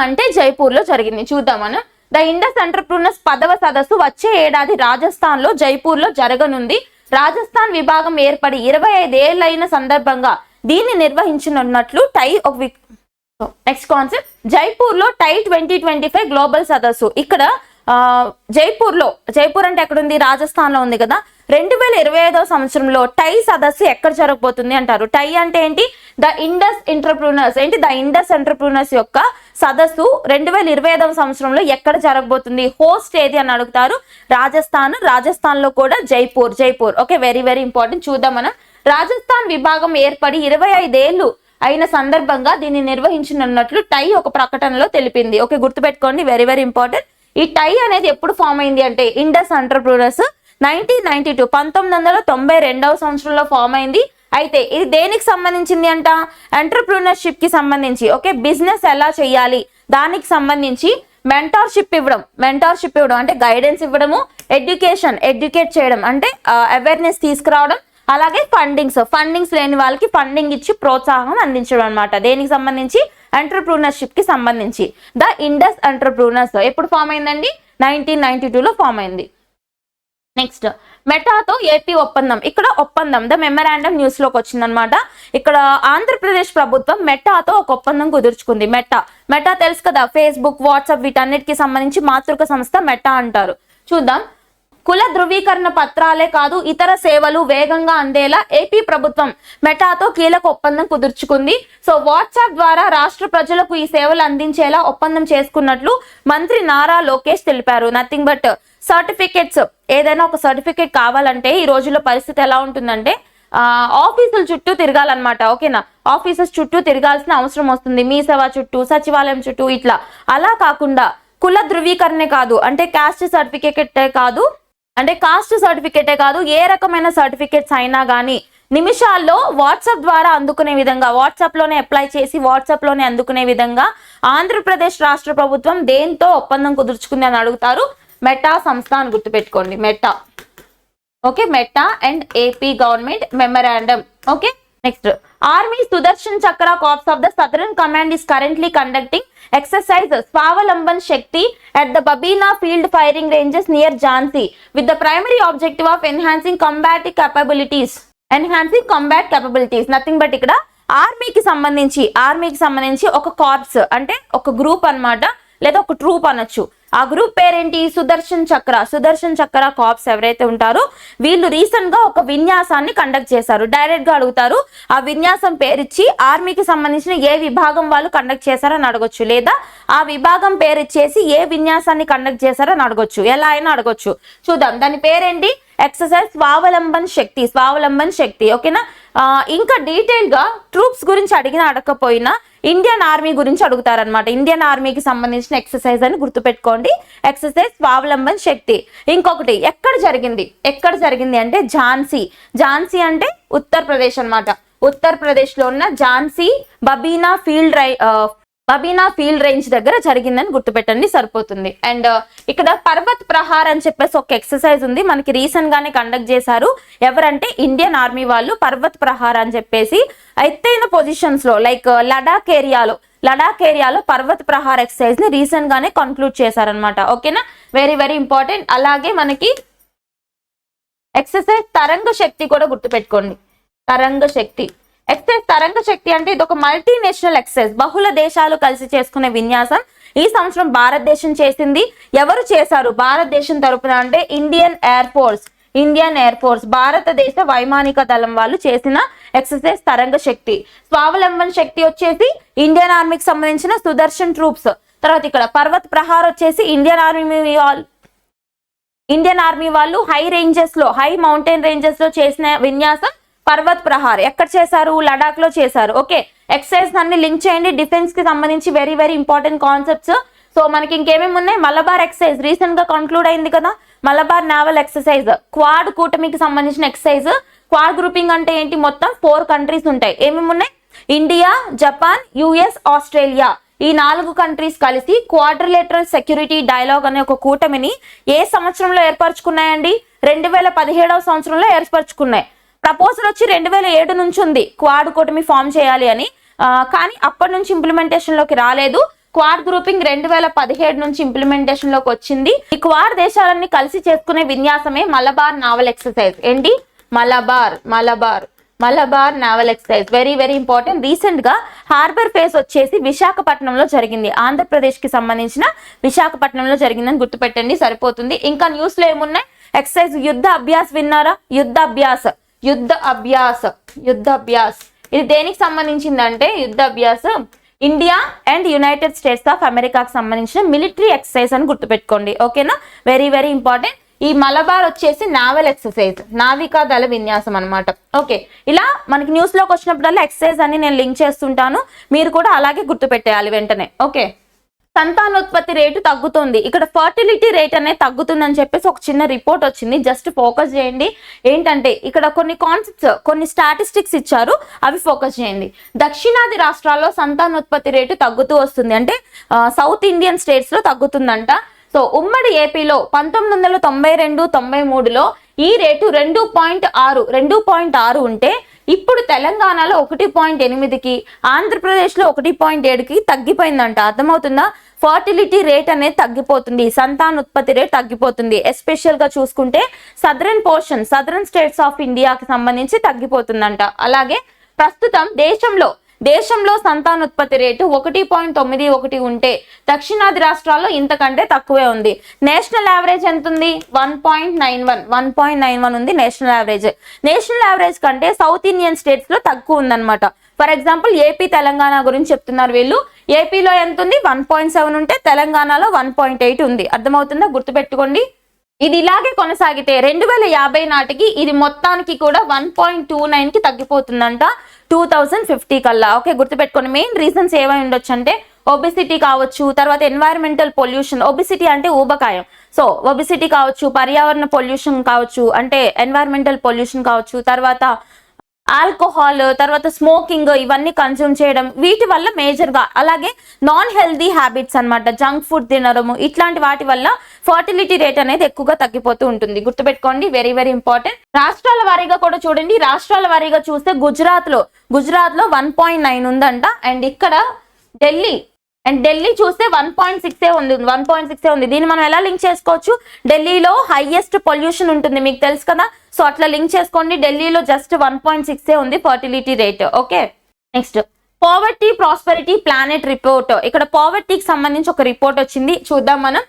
అంటే జైపూర్ లో జరిగింది. చూద్దాం మనం. ద ఇండస్ ఎంటర్ప్రూనర్స్ 10వ సదస్సు వచ్చే ఏడాది రాజస్థాన్ లో జైపూర్ లో జరగనుంది. రాజస్థాన్ విభాగం ఏర్పడి 25 ఏళ్లైన సందర్భంగా దీన్ని నిర్వహించనున్నట్లు టై ఒక నెక్స్ట్ కాన్సెప్ట్. జైపూర్ లో టై 2025 గ్లోబల్ సదస్సు. ఇక్కడ జైపూర్ అంటే ఎక్కడ ఉంది? రాజస్థాన్ లో ఉంది కదా. 2025వ సంవత్సరంలో టై సదస్సు ఎక్కడ జరగబోతుంది అంటారు. టై అంటే ఏంటి? ద ఇండస్ ఎంటర్ప్రూనర్స్ యొక్క సదస్సు 2025వ సంవత్సరంలో ఎక్కడ జరగబోతుంది? హోస్ట్ ఏది అని అడుగుతారు. రాజస్థాన్ లో కూడా Jaipur. Okay, very very important. చూద్దాం మనం. రాజస్థాన్ విభాగం ఏర్పడి 25 ఏళ్లు అయిన సందర్భంగా దీన్ని నిర్వహించనున్నట్లు టై ఒక ప్రకటనలో తెలిపింది. ఓకే, గుర్తుపెట్టుకోండి, వెరీ వెరీ ఇంపార్టెంట్. ఈ టై అనేది ఎప్పుడు ఫామ్ అయింది అంటే ఇండస్ ఎంటర్ప్రూనర్స్ 1992వ సంవత్సరంలో ఫామ్ అయింది. అయితే ఇది దేనికి సంబంధించింది అంట? ఎంటర్ప్రూనర్షిప్ కి సంబంధించి. ఓకే, బిజినెస్ ఎలా చేయాలి దానికి సంబంధించి మెంటార్షిప్ ఇవ్వడం అంటే గైడెన్స్ ఇవ్వడము, ఎడ్యుకేట్ చేయడం అంటే అవేర్నెస్ తీసుకురావడం, అలాగే ఫండింగ్స్ లేని వాళ్ళకి ఫండింగ్ ఇచ్చి ప్రోత్సాహం అందించడం అనమాట. దేనికి సంబంధించి? ఎంటర్ప్రూనర్షిప్ కి సంబంధించి. ద ఇండస్ ఎంటర్ప్రూనర్స్ ఎప్పుడు ఫామ్ అయిందండి? 1992లో ఫామ్ అయింది. నెక్స్ట్ మెటాతో ఏపీ ఒప్పందం. ఇక్కడ ఒప్పందం ద మెమరాండం న్యూస్ లోకి వచ్చిందనమాట. ఇక్కడ ఆంధ్రప్రదేశ్ ప్రభుత్వం మెటాతో ఒక ఒప్పందం కుదుర్చుకుంది. మెటా తెలుసు కదా, ఫేస్బుక్, వాట్సాప్ వీటన్నిటికి సంబంధించి మాతృక సంస్థ మెటా అంటారు. చూద్దాం. కుల ధృవీకరణ పత్రాలే కాదు ఇతర సేవలు వేగంగా అందేలా ఏపీ ప్రభుత్వం మెటాతో కీలక ఒప్పందం కుదుర్చుకుంది. సో వాట్సాప్ ద్వారా రాష్ట్ర ప్రజలకు ఈ సేవలు అందించేలా ఒప్పందం చేసుకున్నట్లు మంత్రి నారా లోకేష్ తెలిపారు. Nothing but certificates. ఏదైనా ఒక సర్టిఫికెట్ కావాలంటే ఈ రోజుల్లో పరిస్థితి ఎలా ఉంటుందంటే ఆఫీసుల చుట్టూ తిరగాలన్నమాట. ఓకేనా, ఆఫీసెస్ చుట్టూ తిరగాల్సిన అవసరం వస్తుంది. మీ సేవ చుట్టూ, సచివాలయం చుట్టూ ఇట్లా. అలా కాకుండా కుల ధృవీకరణే కాదు అంటే కాస్ట్ సర్టిఫికేటే కాదు ఏ రకమైన సర్టిఫికేట్స్ అయినా కానీ నిమిషాల్లో వాట్సాప్ ద్వారా అందుకునే విధంగా, వాట్సాప్ లోనే అప్లై చేసి వాట్సాప్ లోనే అందుకునే విధంగా ఆంధ్రప్రదేశ్ రాష్ట్ర ప్రభుత్వం దేంతో ఒప్పందం కుదుర్చుకుంది అని అడుగుతారు. మెటా సంస్థ అని గుర్తుపెట్టుకోండి. Meta. Okay, Meta and AP government memorandum. Okay, next army Sudarshan Chakra corps of the southern command is currently conducting exercise Swavalamban Shakti at the Babina field firing ranges near Jhansi with the primary objective of enhancing combative capabilities. Enhancing combat capabilities, nothing but ఇక్కడ ఆర్మీకి సంబంధించి ఒక corps అంటే ఒక group అన్నమాట, లేదా ఒక troupe అనొచ్చు. ఆ గ్రూప్ పేరేంటి? సుదర్శన్ చక్ర కార్ప్స్ ఎవరైతే ఉంటారో వీళ్ళు రీసెంట్ గా ఒక విన్యాసాన్ని కండక్ట్ చేశారు. డైరెక్ట్ గా అడుగుతారు, ఆ విన్యాసం పేరిచ్చి ఆర్మీకి సంబంధించిన ఏ విభాగం వాళ్ళు కండక్ట్ చేశారని అడగొచ్చు, లేదా ఆ విభాగం పేరిచ్చేసి ఏ విన్యాసాన్ని కండక్ట్ చేశారని అడగొచ్చు, ఎలా అయినా అడగొచ్చు. చూద్దాం దాని పేరేంటి? ఎక్సర్సైజ్ స్వావలంబన్ శక్తి. ఓకేనా? ఇంకా డీటెయిల్ గా ట్రూప్స్ గురించి అడగకపోయినా ఇండియన్ ఆర్మీ గురించి అడుగుతారనమాట. ఇండియన్ ఆర్మీకి సంబంధించిన ఎక్సర్సైజ్ అని గుర్తుపెట్టుకోండి, ఎక్సర్సైజ్ స్వావలంబన్ శక్తి. ఇంకొకటి ఎక్కడ జరిగింది అంటే ఝాన్సీ అంటే ఉత్తరప్రదేశ్ అనమాట. ఉత్తరప్రదేశ్ లో ఉన్న ఝాన్సీ బబీనా ఫీల్డ్ రేంజ్ దగ్గర జరిగిందని గుర్తుపెట్టండి, సరిపోతుంది. అండ్ ఇక్కడ పర్వత్ ప్రహార్ అని చెప్పేసి ఒక ఎక్సర్సైజ్ ఉంది, మనకి రీసెంట్ గానే కండక్ట్ చేశారు. ఎవరంటే ఇండియన్ ఆర్మీ వాళ్ళు పర్వత్ ప్రహార్ అని చెప్పేసి ఎత్తైన పొజిషన్స్ లో లైక్ లడాక్ ఏరియాలో పర్వత్ ప్రహార్ ఎక్సర్సైజ్ ని రీసెంట్ గానే కంక్లూడ్ చేశారనమాట. ఓకేనా? Very very important. అలాగే మనకి ఎక్సర్సైజ్ తరంగ శక్తి కూడా గుర్తుపెట్టుకోండి. తరంగ శక్తి అంటే ఇది ఒక మల్టీనేషనల్ ఎక్సర్సైజ్, బహుళ దేశాలు కలిసి చేసుకునే విన్యాసం. ఈ సంవత్సరం భారతదేశం చేసింది. ఎవరు చేశారు భారతదేశం తరపున అంటే ఇండియన్ ఎయిర్ ఫోర్స్ భారతదేశ వైమానిక దళం వాళ్ళు చేసిన ఎక్సర్సైజ్ తరంగ శక్తి. స్వావలంబన్ శక్తి వచ్చేసి ఇండియన్ ఆర్మీకి సంబంధించిన సుదర్శన్ ట్రూప్స్. తర్వాత ఇక్కడ పర్వత్ ప్రహార్ వచ్చేసి ఇండియన్ ఆర్మీ వాళ్ళు హై మౌంటైన్ రేంజెస్ లో చేసిన విన్యాసం పర్వత్ ప్రహార్. ఎక్కడ చేశారు? లడాక్ లో చేశారు. ఓకే, ఎక్సర్సైజ్ అన్ని లింక్ చేయండి. డిఫెన్స్ కి సంబంధించి very very important concepts. So మనకి ఇంకేమేమి ఉన్నాయి? మలబార్ ఎక్సర్సైజ్ రీసెంట్ గా కంక్లూడ్ అయింది కదా, మలబార్ నావల్ ఎక్సర్సైజ్. క్వాడ్ కూటమికి సంబంధించిన ఎక్సర్సైజ్. క్వాడ్ గ్రూపింగ్ అంటే ఏంటి? మొత్తం 4 కంట్రీస్ ఉంటాయి. ఏమేమి ఉన్నాయి? India, Japan, US, Australia. ఈ 4 కంట్రీస్ కలిసి క్వాడ్రిలేటరల్ సెక్యూరిటీ డైలాగ్ అనే ఒక కూటమిని ఏ సంవత్సరంలో ఏర్పరచుకున్నాయండి? 2017వ సంవత్సరంలో ఏర్పరచుకున్నాయి. ప్రపోజల్ వచ్చి 2007 నుంచి ఉంది క్వాడ్ కూటమి ఫామ్ చేయాలి అని, కానీ అప్పటి నుంచి ఇంప్లిమెంటేషన్ లోకి రాలేదు. క్వాడ్ గ్రూపింగ్ 2017 నుంచి ఇంప్లిమెంటేషన్ లోకి వచ్చింది. ఈ క్వాడ్ దేశాలన్నీ కలిసి చేసుకునే విన్యాసమే మలబార్ నావల్ ఎక్సర్సైజ్. ఏంటి? Malabar naval exercise. Very very important. Recent గా హార్బర్ ఫేస్ వచ్చేసి విశాఖపట్నంలో జరిగింది. ఆంధ్రప్రదేశ్ కి సంబంధించిన విశాఖపట్నంలో జరిగిందని గుర్తుపెట్టండి, సరిపోతుంది. ఇంకా న్యూస్ లో ఏమున్నాయి? ఎక్సర్సైజ్ యుద్ధ అభ్యాస్ విన్నారా? యుద్ధ అభ్యాస్ ఇది దేనికి సంబంధించిందంటే యుద్ధ Abhyas India and United states of అమెరికాకి సంబంధించిన మిలిటరీ ఎక్సర్సైజ్ అని గుర్తుపెట్టుకోండి. ఓకేనా? Very very important. ఈ మలబార్ వచ్చేసి నావల్ ఎక్సర్సైజ్, నావికా దళ విన్యాసం అనమాట. ఓకే, ఇలా మనకి న్యూస్ లోకి వచ్చినప్పుడల్లా ఎక్సర్సైజ్ అని నేను లింక్ చేస్తుంటాను, మీరు కూడా అలాగే గుర్తుపెట్టేయాలి వెంటనే. ఓకే, సంతానోత్పత్తి రేటు తగ్గుతుంది. ఇక్కడ ఫర్టిలిటీ రేట్ అనేది తగ్గుతుందని చెప్పేసి ఒక చిన్న రిపోర్ట్ వచ్చింది, జస్ట్ ఫోకస్ చేయండి. ఏంటంటే ఇక్కడ కొన్ని కాన్సెప్ట్స్, కొన్ని స్టాటిస్టిక్స్ ఇచ్చారు, అవి ఫోకస్ చేయండి. దక్షిణాది రాష్ట్రాల్లో సంతానోత్పత్తి రేటు తగ్గుతూ వస్తుంది, అంటే సౌత్ ఇండియన్ స్టేట్స్ లో తగ్గుతుందంట. సో ఉమ్మడి ఏపీలో 1992-93లో ఈ రేటు 2.6 ఉంటే ఇప్పుడు తెలంగాణలో 1.8కి, ఆంధ్రప్రదేశ్లో 1.7కి తగ్గిపోయిందంట. అర్థమవుతుందా? ఫర్టిలిటీ రేట్ అనేది తగ్గిపోతుంది, సంతానోత్పత్తి రేట్ తగ్గిపోతుంది. ఎస్పెషల్ గా చూసుకుంటే సదరన్ స్టేట్స్ ఆఫ్ ఇండియాకి సంబంధించి తగ్గిపోతుందంట. అలాగే ప్రస్తుతం దేశంలో సంతానోత్పత్తి రేటు 1.91 ఉంటే దక్షిణాది రాష్ట్రాల్లో ఇంతకంటే తక్కువే ఉంది. నేషనల్ యావరేజ్ ఎంత ఉంది? 1.91 ఉంది నేషనల్ యావరేజ్. నేషనల్ యావరేజ్ కంటే సౌత్ ఇండియన్ స్టేట్స్ లో తక్కువ ఉందన్నమాట. ఫర్ ఎగ్జాంపుల్ ఏపీ, తెలంగాణ గురించి చెప్తున్నారు వీళ్ళు. ఏపీలో ఎంత ఉంది? 1.7 ఉంటే తెలంగాణలో 1.8 ఉంది. అర్థమవుతుందా? గుర్తుపెట్టుకోండి. ఇది ఇలాగే కొనసాగితే 2050 నాటికి ఇది మొత్తానికి కూడా 1.29కి తగ్గిపోతుందంట 2050 కల్లా. ఓకే, గుర్తుపెట్టుకోండి. మెయిన్ రీజన్స్ ఏమై ఉండొచ్చు అంటే ఒబిసిటీ కావచ్చు, తర్వాత ఎన్వైరన్మెంటల్ పొల్యూషన్. ఒబిసిటీ అంటే ఊబకాయం. సో ఒబిసిటీ కావచ్చు, పర్యావరణ పొల్యూషన్ కావచ్చు, అంటే ఎన్వైరన్మెంటల్ పొల్యూషన్ కావచ్చు, తర్వాత ఆల్కహాల్, తర్వాత స్మోకింగ్, ఇవన్నీ కన్జ్యూమ్ చేయడం, వీటి వల్ల మేజర్ గా. అలాగే నాన్ హెల్దీ హ్యాబిట్స్ అన్నమాట, జంక్ ఫుడ్ తినడము, ఇట్లాంటి వాటి వల్ల ఫర్టిలిటీ రేట్ అనేది ఎక్కువగా తగ్గిపోతూ ఉంటుంది. గుర్తుపెట్టుకోండి, వెరీ వెరీ ఇంపార్టెంట్. రాష్ట్రాల వారీగా కూడా చూడండి. రాష్ట్రాల వారీగా చూస్తే గుజరాత్ లో 1.9 ఉందంట. అండ్ ఇక్కడ అండ్ ఢిల్లీ చూస్తే 1.6 ఉంది 1.6 ఉంది. దీన్ని మనం ఎలా లింక్ చేసుకోవచ్చు, ఢిల్లీలో హైయెస్ట్ పొల్యూషన్ ఉంటుంది మీకు తెలుసు కదా, సో అట్లా లింక్ చేసుకోండి. ఢిల్లీలో జస్ట్ 1.6 ఉంది fertility rate. Okay, next poverty prosperity planet report. ఇక్కడ పావర్టీకి సంబంధించి ఒక రిపోర్ట్ వచ్చింది, చూద్దాం మనం.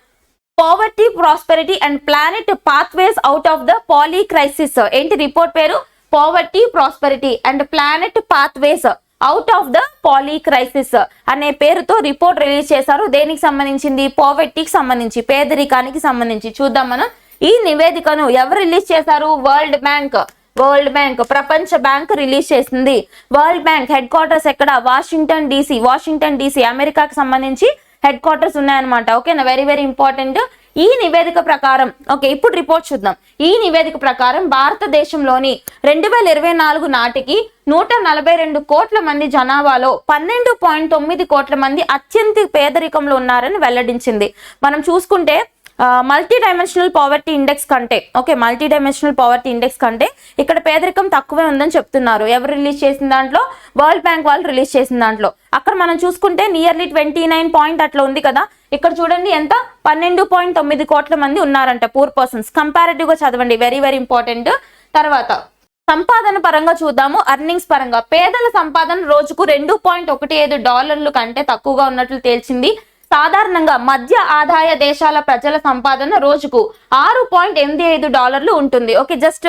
Poverty prosperity and planet pathways out of the polycrisis. ఏంటి రిపోర్ట్ పేరు, poverty prosperity and planet pathways out of the polycrisis అనే పేరుతో రిపోర్ట్ రిలీజ్ చేశారు. దేనికి సంబంధించింది, పావర్టీకి సంబంధించి, పేదరికానికి సంబంధించి. చూద్దాం మనం. ఈ నివేదికను ఎవరు రిలీజ్ చేశారు, వరల్డ్ బ్యాంక్ ప్రపంచ బ్యాంక్ రిలీజ్ చేసింది. వరల్డ్ బ్యాంక్ హెడ్ క్వార్టర్స్ ఎక్కడ, వాషింగ్టన్ డీసీ అమెరికాకి సంబంధించి హెడ్ క్వార్టర్స్ ఉన్నాయన్నమాట. ఓకేనా, వెరీ వెరీ ఇంపార్టెంట్. ఈ నివేదిక ప్రకారం, ఓకే ఇప్పుడు రిపోర్ట్ చూద్దాం. ఈ నివేదిక ప్రకారం భారతదేశంలోని 2024 నాటికి 142 కోట్ల మంది జనాభాలో 12.9 కోట్ల మంది అత్యంత పేదరికంలో ఉన్నారని వెల్లడించింది. మనం చూసుకుంటే మల్టీ డైమెన్షనల్ పావర్టీ ఇండెక్స్ కంటే, okay multi dimensional poverty index కంటే ఇక్కడ పేదరికం తక్కువే ఉందని చెప్తున్నారు. ఎవరు రిలీజ్ చేసిన దాంట్లో, వరల్డ్ బ్యాంక్ వాళ్ళు రిలీజ్ చేసిన దాంట్లో. అక్కడ మనం చూసుకుంటే నియర్లీ 29 పాయింట్ అట్లా ఉంది కదా, ఇక్కడ చూడండి ఎంత 12.9 కోట్ల మంది ఉన్నారంట పూర్ పర్సన్స్. కంపారిటివ్ గా చదవండి, వెరీ వెరీ ఇంపార్టెంట్. తర్వాత సంపాదన పరంగా చూద్దాము. అర్నింగ్స్ పరంగా పేదల సంపాదన రోజుకు $2.15 కంటే తక్కువగా ఉన్నట్లు తేల్చింది. సాధారణంగా మధ్య ఆదాయ దేశాల ప్రజల సంపాదన రోజుకు $6.85 ఉంటుంది. ఓకే, జస్ట్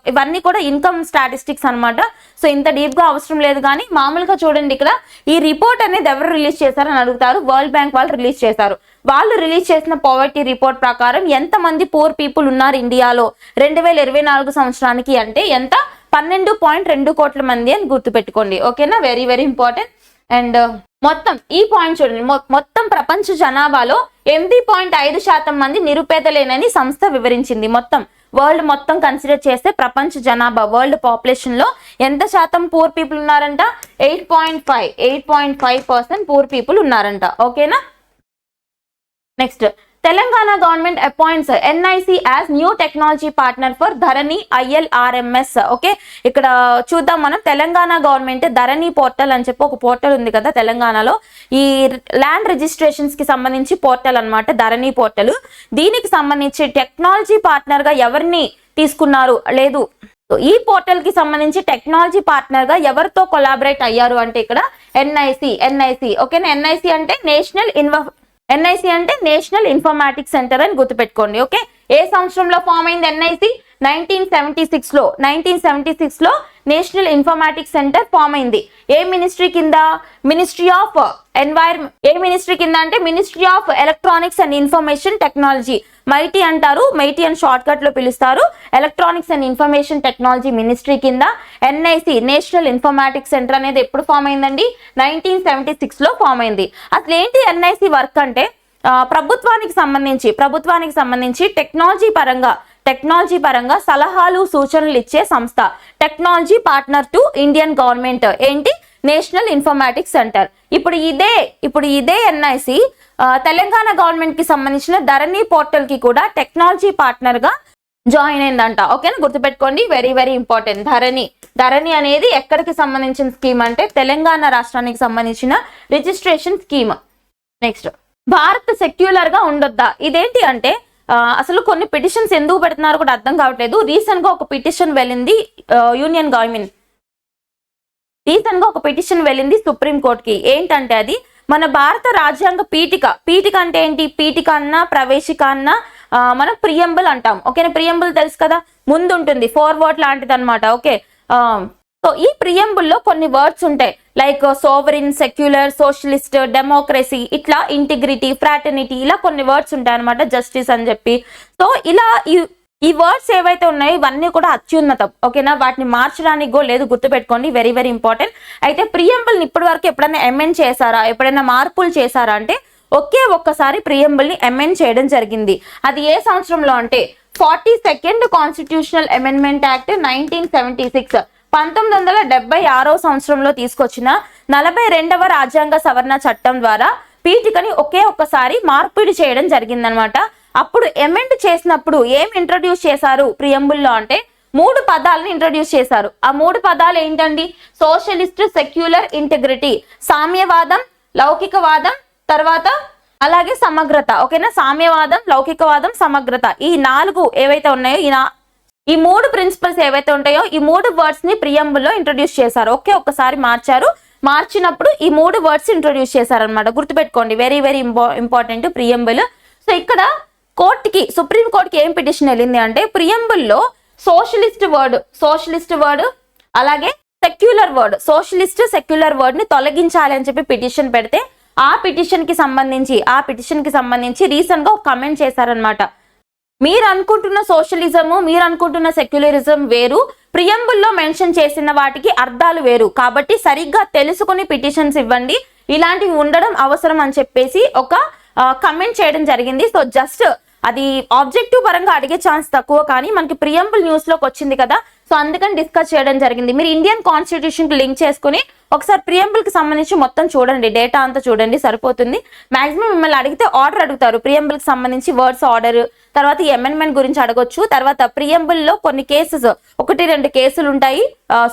ఇవన్నీ కూడా ఇన్కమ్ స్టాటిస్టిక్స్ అన్నమాట. సో ఇంత డీప్ గా అవసరం లేదు, కానీ మామూలుగా చూడండి ఇక్కడ ఈ రిపోర్ట్ అనేది ఎవరు రిలీజ్ చేశారని అడుగుతారు. వరల్డ్ బ్యాంక్ వాళ్ళు రిలీజ్ చేశారు. వాళ్ళు రిలీజ్ చేసిన పావర్టీ రిపోర్ట్ ప్రకారం ఎంత మంది పూర్ పీపుల్ ఉన్నారు ఇండియాలో 2024 సంవత్సరానికి అంటే ఎంత, 12.2 కోట్ల మంది అని గుర్తుపెట్టుకోండి. ఓకేనా, వెరీ వెరీ ఇంపార్టెంట్. అండ్ మొత్తం ఈ పాయింట్ చూడండి, మొత్తం ప్రపంచ జనాభాలో 8.5% మంది నిరుపేదలేనని సంస్థ వివరించింది. మొత్తం వరల్డ్ మొత్తం కన్సిడర్ చేస్తే ప్రపంచ జనాభా వరల్డ్ పాపులేషన్ లో ఎంత శాతం పూర్ పీపుల్ ఉన్నారంట, 8.5% పూర్ పీపుల్ ఉన్నారంట. ఓకేనా, next Telangana government appoints NIC as new technology partner for Dharani ILRMS. Okay, ఇక్కడ చూద్దాం మనం. తెలంగాణ గవర్నమెంట్ ధరణి పోర్టల్ అని చెప్పి ఒక పోర్టల్ ఉంది కదా తెలంగాణలో, ఈ ల్యాండ్ రిజిస్ట్రేషన్స్ కి సంబంధించి పోర్టల్ అన్నమాట ధరణి పోర్టల్. దీనికి సంబంధించి టెక్నాలజీ పార్ట్నర్ గా ఎవరిని తీసుకున్నారు, లేదు ఈ పోర్టల్ కి సంబంధించి టెక్నాలజీ పార్ట్నర్ గా ఎవరితో కొలాబరేట్ అయ్యారు అంటే ఇక్కడ ఎన్ఐసి. ఓకేనా, ఎన్ఐసి అంటే నేషనల్ ఇన్ఫర్మాటిక్స్ సెంటర్ అని గుర్తుపెట్టుకోండి. ఓకే, ఏ సంవత్సరంలో ఫామ్ అయింది ఎన్ఐసి, 1976 లో నేషనల్ ఇన్ఫర్మాటిక్స్ సెంటర్ ఫామ్ అయింది. ఏ మినిస్ట్రీ కింద, ministry of environment. A ministry కింద అంటే ministry of electronics and information technology, mighty అంటారు, మైటీ అని షార్ట్ కట్ లో పిలుస్తారు. Electronics and information technology ministry కింద ఎన్ఐసి నేషనల్ ఇన్ఫర్మాటిక్స్ సెంటర్ అనేది ఎప్పుడు ఫామ్ అయిందండి, 1976 లో ఫామ్ అయింది. అసలు ఏంటి ఎన్ఐసి వర్క్ అంటే, ప్రభుత్వానికి సంబంధించి టెక్నాలజీ పరంగా సలహాలు సూచనలు ఇచ్చే సంస్థ. Technology partner to Indian government ఏంటి, నేషనల్ ఇన్ఫర్మాటిక్స్ సెంటర్. ఇప్పుడు ఇదే ఎన్ఐసి తెలంగాణ గవర్నమెంట్ కి సంబంధించిన ధరణి పోర్టల్ కి కూడా టెక్నాలజీ పార్ట్నర్ గా జాయిన్ అయిందంట. ఓకేనా, గుర్తుపెట్టుకోండి, వెరీ వెరీ ఇంపార్టెంట్. ధరణి అనేది ఎక్కడికి సంబంధించిన స్కీమ్ అంటే తెలంగాణ రాష్ట్రానికి సంబంధించిన registration scheme. Next Bharat secular గా ఉండొద్దా, ఇదేంటి అంటే అసలు కొన్ని పిటిషన్స్ ఎందుకు పెడుతున్నారు కూడా అర్థం కావట్లేదు. రీసెంట్ గా ఒక పిటిషన్ వెళ్ళింది సుప్రీం కోర్టుకి. ఏంటంటే అది మన భారత రాజ్యాంగ పీఠిక అంటే ఏంటి, పీఠిక అన్న ప్రవేశిక అన్న మనం ప్రియంబుల్ అంటాం. ఓకేనా, ప్రియంబుల్ తెలుసు కదా, ముందు ఉంటుంది, ఫోర్వర్డ్ లాంటిది అనమాట. ఓకే, సో ఈ ప్రియంబుల్లో కొన్ని వర్డ్స్ ఉంటాయి, like sovereign, secular, socialist, democracy, ఇట్లా ఇంటిగ్రిటీ, ఫ్రాటర్నిటీ, ఇలా కొన్ని వర్డ్స్ ఉంటాయి అనమాట, జస్టిస్ అని చెప్పి. సో ఇలా ఈ వర్డ్స్ ఏవైతే ఉన్నాయో ఇవన్నీ కూడా అత్యున్నతం. ఓకేనా, వాటిని మార్చడానికి కూడా లేదు, గుర్తుపెట్టుకోండి, వెరీ వెరీ ఇంపార్టెంట్. అయితే ప్రియంబుల్ ని ఇప్పటి వరకు ఎప్పుడైనా అమెండ్ చేశారా, ఎప్పుడైనా మార్పులు చేశారా అంటే ఒక్కసారి ప్రియంబుల్ ని అమెండ్ చేయడం జరిగింది. అది ఏ సంవత్సరంలో అంటే 42nd కాన్స్టిట్యూషనల్ అమెండ్మెంట్ యాక్ట్ 1976, 1976 సంవత్సరంలో తీసుకొచ్చిన 42వ రాజ్యాంగ సవరణ చట్టం ద్వారా పీఠికని ఒక్కసారి మార్పిడి చేయడం జరిగిందనమాట. అప్పుడు అమెండ్ చేసినప్పుడు ఏం ఇంట్రడ్యూస్ చేశారు ప్రియంబుల్లో అంటే 3 పదాలను ఇంట్రడ్యూస్ చేశారు. ఆ 3 పదాలు ఏంటండి, సోషలిస్ట్, సెక్యులర్, ఇంటిగ్రిటీ, సామ్యవాదం, లౌకికవాదం, తర్వాత అలాగే సమగ్రత, ఓకేనా, సామ్యవాదం, లౌకికవాదం, సమగ్రత, ఈ 4 ఏవైతే ఉన్నాయో ఈ 3 ప్రిన్సిపల్స్ ఏవైతే ఉంటాయో ఈ 3 వర్డ్స్ ని ప్రియంబుల్ లో ఇంట్రొడ్యూస్ చేశారు. ఓకే, ఒక్కసారి మార్చినప్పుడు ఈ 3 వర్డ్స్ ఇంట్రొడ్యూస్ చేశారనమాట. గుర్తుపెట్టుకోండి, very very important preamble. So ఇక్కడ సుప్రీం కోర్టుకి ఏం పిటిషన్ వెళ్ళింది అంటే ప్రియంబుల్ లో సోషలిస్ట్ వర్డ్ అలాగే సెక్యులర్ వర్డ్ ని తొలగించాలి అని చెప్పి పిటిషన్ పెడితే ఆ పిటిషన్ కి సంబంధించి రీసెంట్ గా ఒక కమెంట్ చేశారనమాట. మీరు అనుకుంటున్న సోషలిజము, మీరు అనుకుంటున్న సెక్యులరిజం వేరు, ప్రియంబుల్లో మెన్షన్ చేసిన వాటికి అర్థాలు వేరు, కాబట్టి సరిగ్గా తెలుసుకుని పిటిషన్స్ ఇవ్వండి, ఇలాంటివి ఉండడం అవసరం అని చెప్పేసి ఒక కమెంట్ చేయడం జరిగింది. సో జస్ట్ అది ఆబ్జెక్టివ్ పరంగా అడిగే ఛాన్స్ తక్కువ, కానీ మనకి ప్రియంబుల్ న్యూస్ లోకి వచ్చింది కదా, సో అందుకని డిస్కస్ చేయడం జరిగింది. మీరు ఇండియన్ కాన్స్టిట్యూషన్ కి లింక్ చేసుకుని ఒకసారి ప్రియంబుల్ కి సంబంధించి మొత్తం చూడండి, డేటా అంతా చూడండి, సరిపోతుంది. మాక్సిమం మిమ్మల్ని అడిగితే ఆర్డర్ అడుగుతారు, ప్రియంబుల్ కి సంబంధించి వర్డ్స్ ఆర్డర్, తర్వాత ఈ అమెండ్మెంట్ గురించి అడగొచ్చు. తర్వాత ప్రియంబుల్ లో కొన్ని కేసెస్ 1-2 కేసులు ఉంటాయి,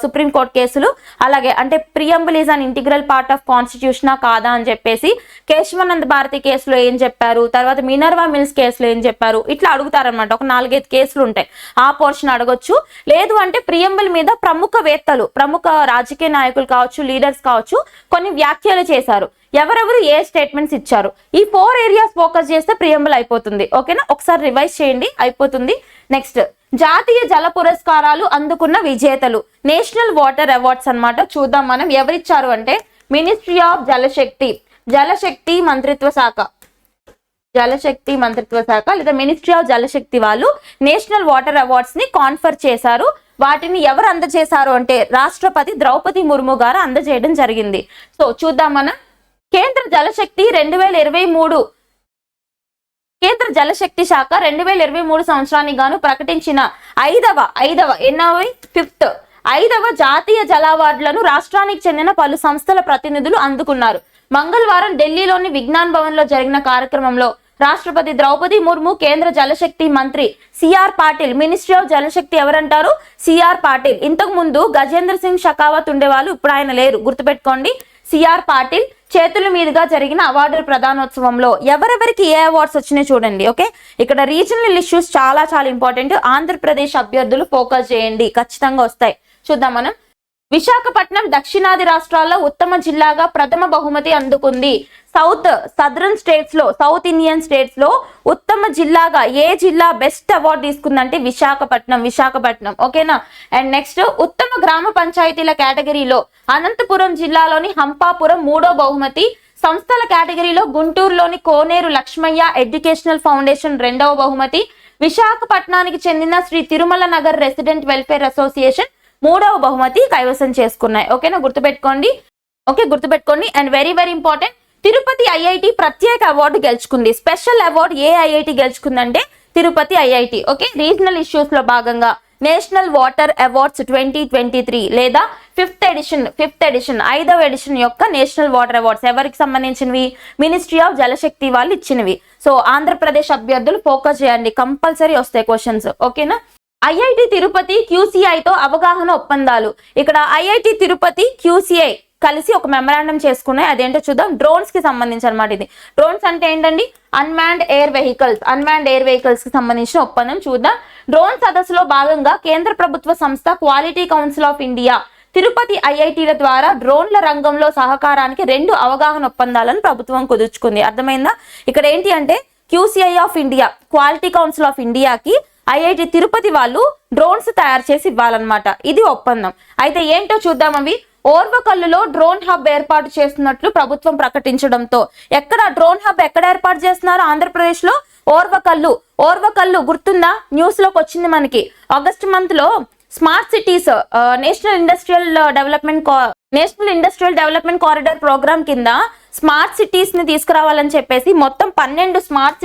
సుప్రీం కోర్టు కేసులు. అలాగే అంటే preamble is an integral part of కాన్స్టిట్యూషనా కాదా అని చెప్పేసి కేశవానంద భారతి కేసులో ఏం చెప్పారు, తర్వాత మినర్వా మిల్స్ కేసులో ఏం చెప్పారు, ఇట్లా అడుగుతారనమాట. ఒక 4-5 కేసులు ఉంటాయి, ఆ పోర్షన్ అడగొచ్చు. లేదు అంటే ప్రియంబుల్ మీద ప్రముఖ రాజకీయ నాయకులు కావచ్చు, లీడర్స్ కావచ్చు, కొన్ని వ్యాఖ్యలు చేశారు, ఎవరెవరు ఏ స్టేట్మెంట్స్ ఇచ్చారు, ఈ 4 ఏరియాస్ ఫోకస్ చేస్తే ప్రియంబుల్ అయిపోతుంది. ఓకేనా, ఒకసారి రివైజ్ చేయండి, అయిపోతుంది. నెక్స్ట్, జాతీయ జల పురస్కారాలు అందుకున్న విజేతలు, నేషనల్ వాటర్ అవార్డ్స్ అన్నమాట. చూద్దాం మనం ఎవరిచ్చారు అంటే మినిస్ట్రీ ఆఫ్ జలశక్తి మంత్రిత్వ శాఖ లేదా మినిస్ట్రీ ఆఫ్ జలశక్తి వాళ్ళు నేషనల్ వాటర్ అవార్డ్స్ ని కాన్ఫర్ చేశారు. వాటిని ఎవరు అందజేశారు అంటే రాష్ట్రపతి ద్రౌపది ముర్ము గారు అందజేయడం జరిగింది. సో చూద్దాం మనం. కేంద్ర జలశక్తి శాఖ 2023 సంవత్సరానికి గాను ప్రకటించిన ఐదవ జాతీయ జల అవార్డులను రాష్ట్రానికి చెందిన పలు సంస్థల ప్రతినిధులు అందుకున్నారు. మంగళవారం ఢిల్లీలోని విజ్ఞాన్ భవన్ లో జరిగిన కార్యక్రమంలో రాష్ట్రపతి ద్రౌపది ముర్ము, కేంద్ర జలశక్తి మంత్రి CR Patil, ministry of Jal Shakti ఎవరంటారు, సిఆర్ పాటిల్. ఇంతకు ముందు గజేంద్ర సింగ్ షెకావత్ ఉండేవాళ్ళు, ఇప్పుడు ఆయన లేరు, గుర్తుపెట్టుకోండి. సిఆర్ పాటిల్ చేతుల మీదుగా జరిగిన అవార్డుల ప్రదానోత్సవంలో ఎవరెవరికి ఏ అవార్డ్స్ వచ్చినాయి చూడండి. ఓకే, ఇక్కడ రీజనల్ ఇష్యూస్ చాలా చాలా ఇంపార్టెంట్. ఆంధ్రప్రదేశ్ అభ్యర్థులు ఫోకస్ చేయండి, ఖచ్చితంగా వస్తాయి. చూద్దాం మనం. విశాఖపట్నం దక్షిణాది రాష్ట్రాల్లో ఉత్తమ జిల్లాగా ప్రథమ బహుమతి అందుకుంది. సౌత్ ఇండియన్ స్టేట్స్ లో ఉత్తమ జిల్లాగా ఏ జిల్లా బెస్ట్ అవార్డు తీసుకుందంటే విశాఖపట్నం. ఓకేనా. అండ్ నెక్స్ట్, ఉత్తమ గ్రామ పంచాయతీల కేటగిరీలో అనంతపురం జిల్లాలోని హంపాపురం 3వ బహుమతి, సంస్థల కేటగిరీలో గుంటూరులోని కోనేరు లక్ష్మయ్య ఎడ్యుకేషనల్ ఫౌండేషన్ 2వ బహుమతి, విశాఖపట్నానికి చెందిన Shri Tirumala Nagar resident welfare association 3వ బహుమతి కైవసం చేసుకున్నాయి. ఓకేనా, గుర్తుపెట్టుకోండి. And very very important, Tirupati IIT ప్రత్యేక అవార్డు గెలుచుకుంది. స్పెషల్ అవార్డు ఏ ఐఐటి గెలుచుకుందంటే Tirupati IIT. Okay, regional issues లో భాగంగా నేషనల్ వాటర్ అవార్డ్స్ 2023 లేదా 5th ఎడిషన్ 5వ ఎడిషన్ యొక్క నేషనల్ వాటర్ అవార్డ్స్ ఎవరికి సంబంధించినవి, మినిస్ట్రీ ఆఫ్ జలశక్తి వాళ్ళు ఇచ్చినవి. సో ఆంధ్రప్రదేశ్ అభ్యర్థులు ఫోకస్ చేయండి, కంపల్సరీ వస్తాయి క్వశ్చన్స్. ఓకేనా. ఐఐటి తిరుపతి QCIతో అవగాహన ఒప్పందాలు. ఇక్కడ ఐఐటి తిరుపతి QCI కలిసి ఒక మెమరాండం చేసుకున్నాయి. అదేంటో చూద్దాం. డ్రోన్స్ కి సంబంధించి అనమాట ఇది. డ్రోన్స్ అంటే ఏంటండి, అన్మాన్డ్ ఎయిర్ వెహికల్స్ కి సంబంధించిన ఒప్పందం. చూద్దాం. డ్రోన్ సదస్సులో భాగంగా కేంద్ర ప్రభుత్వ సంస్థ quality council of India Tirupati ఐఐటీల ద్వారా డ్రోన్ల రంగంలో సహకారానికి 2 అవగాహన ఒప్పందాలను ప్రభుత్వం కుదుర్చుకుంది. అర్థమైందా? ఇక్కడ ఏంటి అంటే QCI of India, quality council of ఇండియాకి ఐఐటి తిరుపతి వాళ్ళు డ్రోన్స్ తయారు చేసి ఇవ్వాలన్నమాట. ఇది ఒప్పందం. అయితే ఏంటో చూద్దాం. అవి ఓర్వకల్లులో డ్రోన్ హబ్ ఏర్పాటు చేస్తున్నట్లు ప్రభుత్వం ప్రకటించడంతో, ఎక్కడ డ్రోన్ హబ్ ఎక్కడ ఏర్పాటు చేస్తున్నారు? ఆంధ్రప్రదేశ్ లో ఓర్వకల్లు గుర్తుందా? న్యూస్ లోకి వచ్చింది మనకి. ఆగస్ట్ మంత్ లో smart cities national industrial development corridor programme కింద స్మార్ట్ సిటీస్ ని తీసుకురావాలని చెప్పేసి మొత్తం 12 స్మార్ట్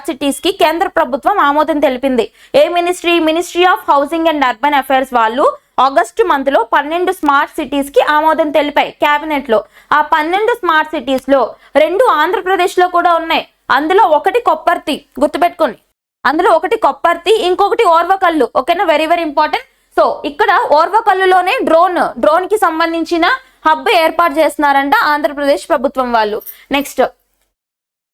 సిటీస్ కి కేంద్ర ప్రభుత్వం ఆమోదం తెలిపింది. ఏ ministry of housing and urban affairs వాళ్ళు ఆగస్టు మంత్ లో 12 స్మార్ట్ సిటీస్ కి ఆమోదం తెలిపాయి కేబినెట్ లో. ఆ 12 స్మార్ట్ సిటీస్ లో 2 ఆంధ్రప్రదేశ్ లో కూడా ఉన్నాయి. అందులో ఒకటి కొప్పర్తి, గుర్తుపెట్టుకోండి. ఇంకొకటి ఓర్వకల్లు. ఓకేనా, వెరీ వెరీ ఇంపార్టెంట్. సో ఇక్కడ ఓర్వకల్లులోనే డ్రోన్ కి సంబంధించిన హబ్ ఏర్పాటు చేస్తున్నారంట ఆంధ్రప్రదేశ్ ప్రభుత్వం వాళ్ళు. నెక్స్ట్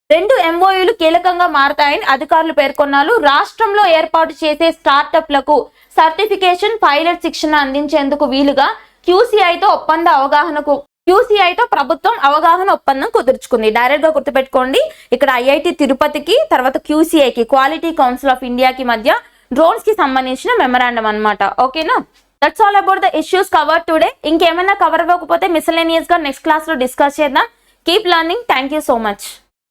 2 MOUలు కీలకంగా మారతాయని అధికారులు పేర్కొన్నారు. రాష్ట్రంలో ఏర్పాటు చేసే స్టార్టప్లకు సర్టిఫికేషన్, పైలట్ శిక్షణ అందించేందుకు వీలుగా QCIతో ప్రభుత్వం అవగాహన ఒప్పందం కుదుర్చుకుంది. డైరెక్ట్ గా గుర్తుపెట్టుకోండి, ఇక్కడ IIT తిరుపతికి, తర్వాత QCIకి, క్వాలిటీ కౌన్సిల్ ఆఫ్ ఇండియాకి మధ్య డ్రోన్స్ కి సంబంధించిన మెమరాండం అన్నమాట. ఓకేనా? That's all about the issues cover today. ఇంకేమైనా కవర్ అవ్వకపోతే మిస్సెలేనియస్ గా నెక్స్ట్ క్లాస్ లో డిస్కస్ చేద్దాం. Keep learning. Thank you so much.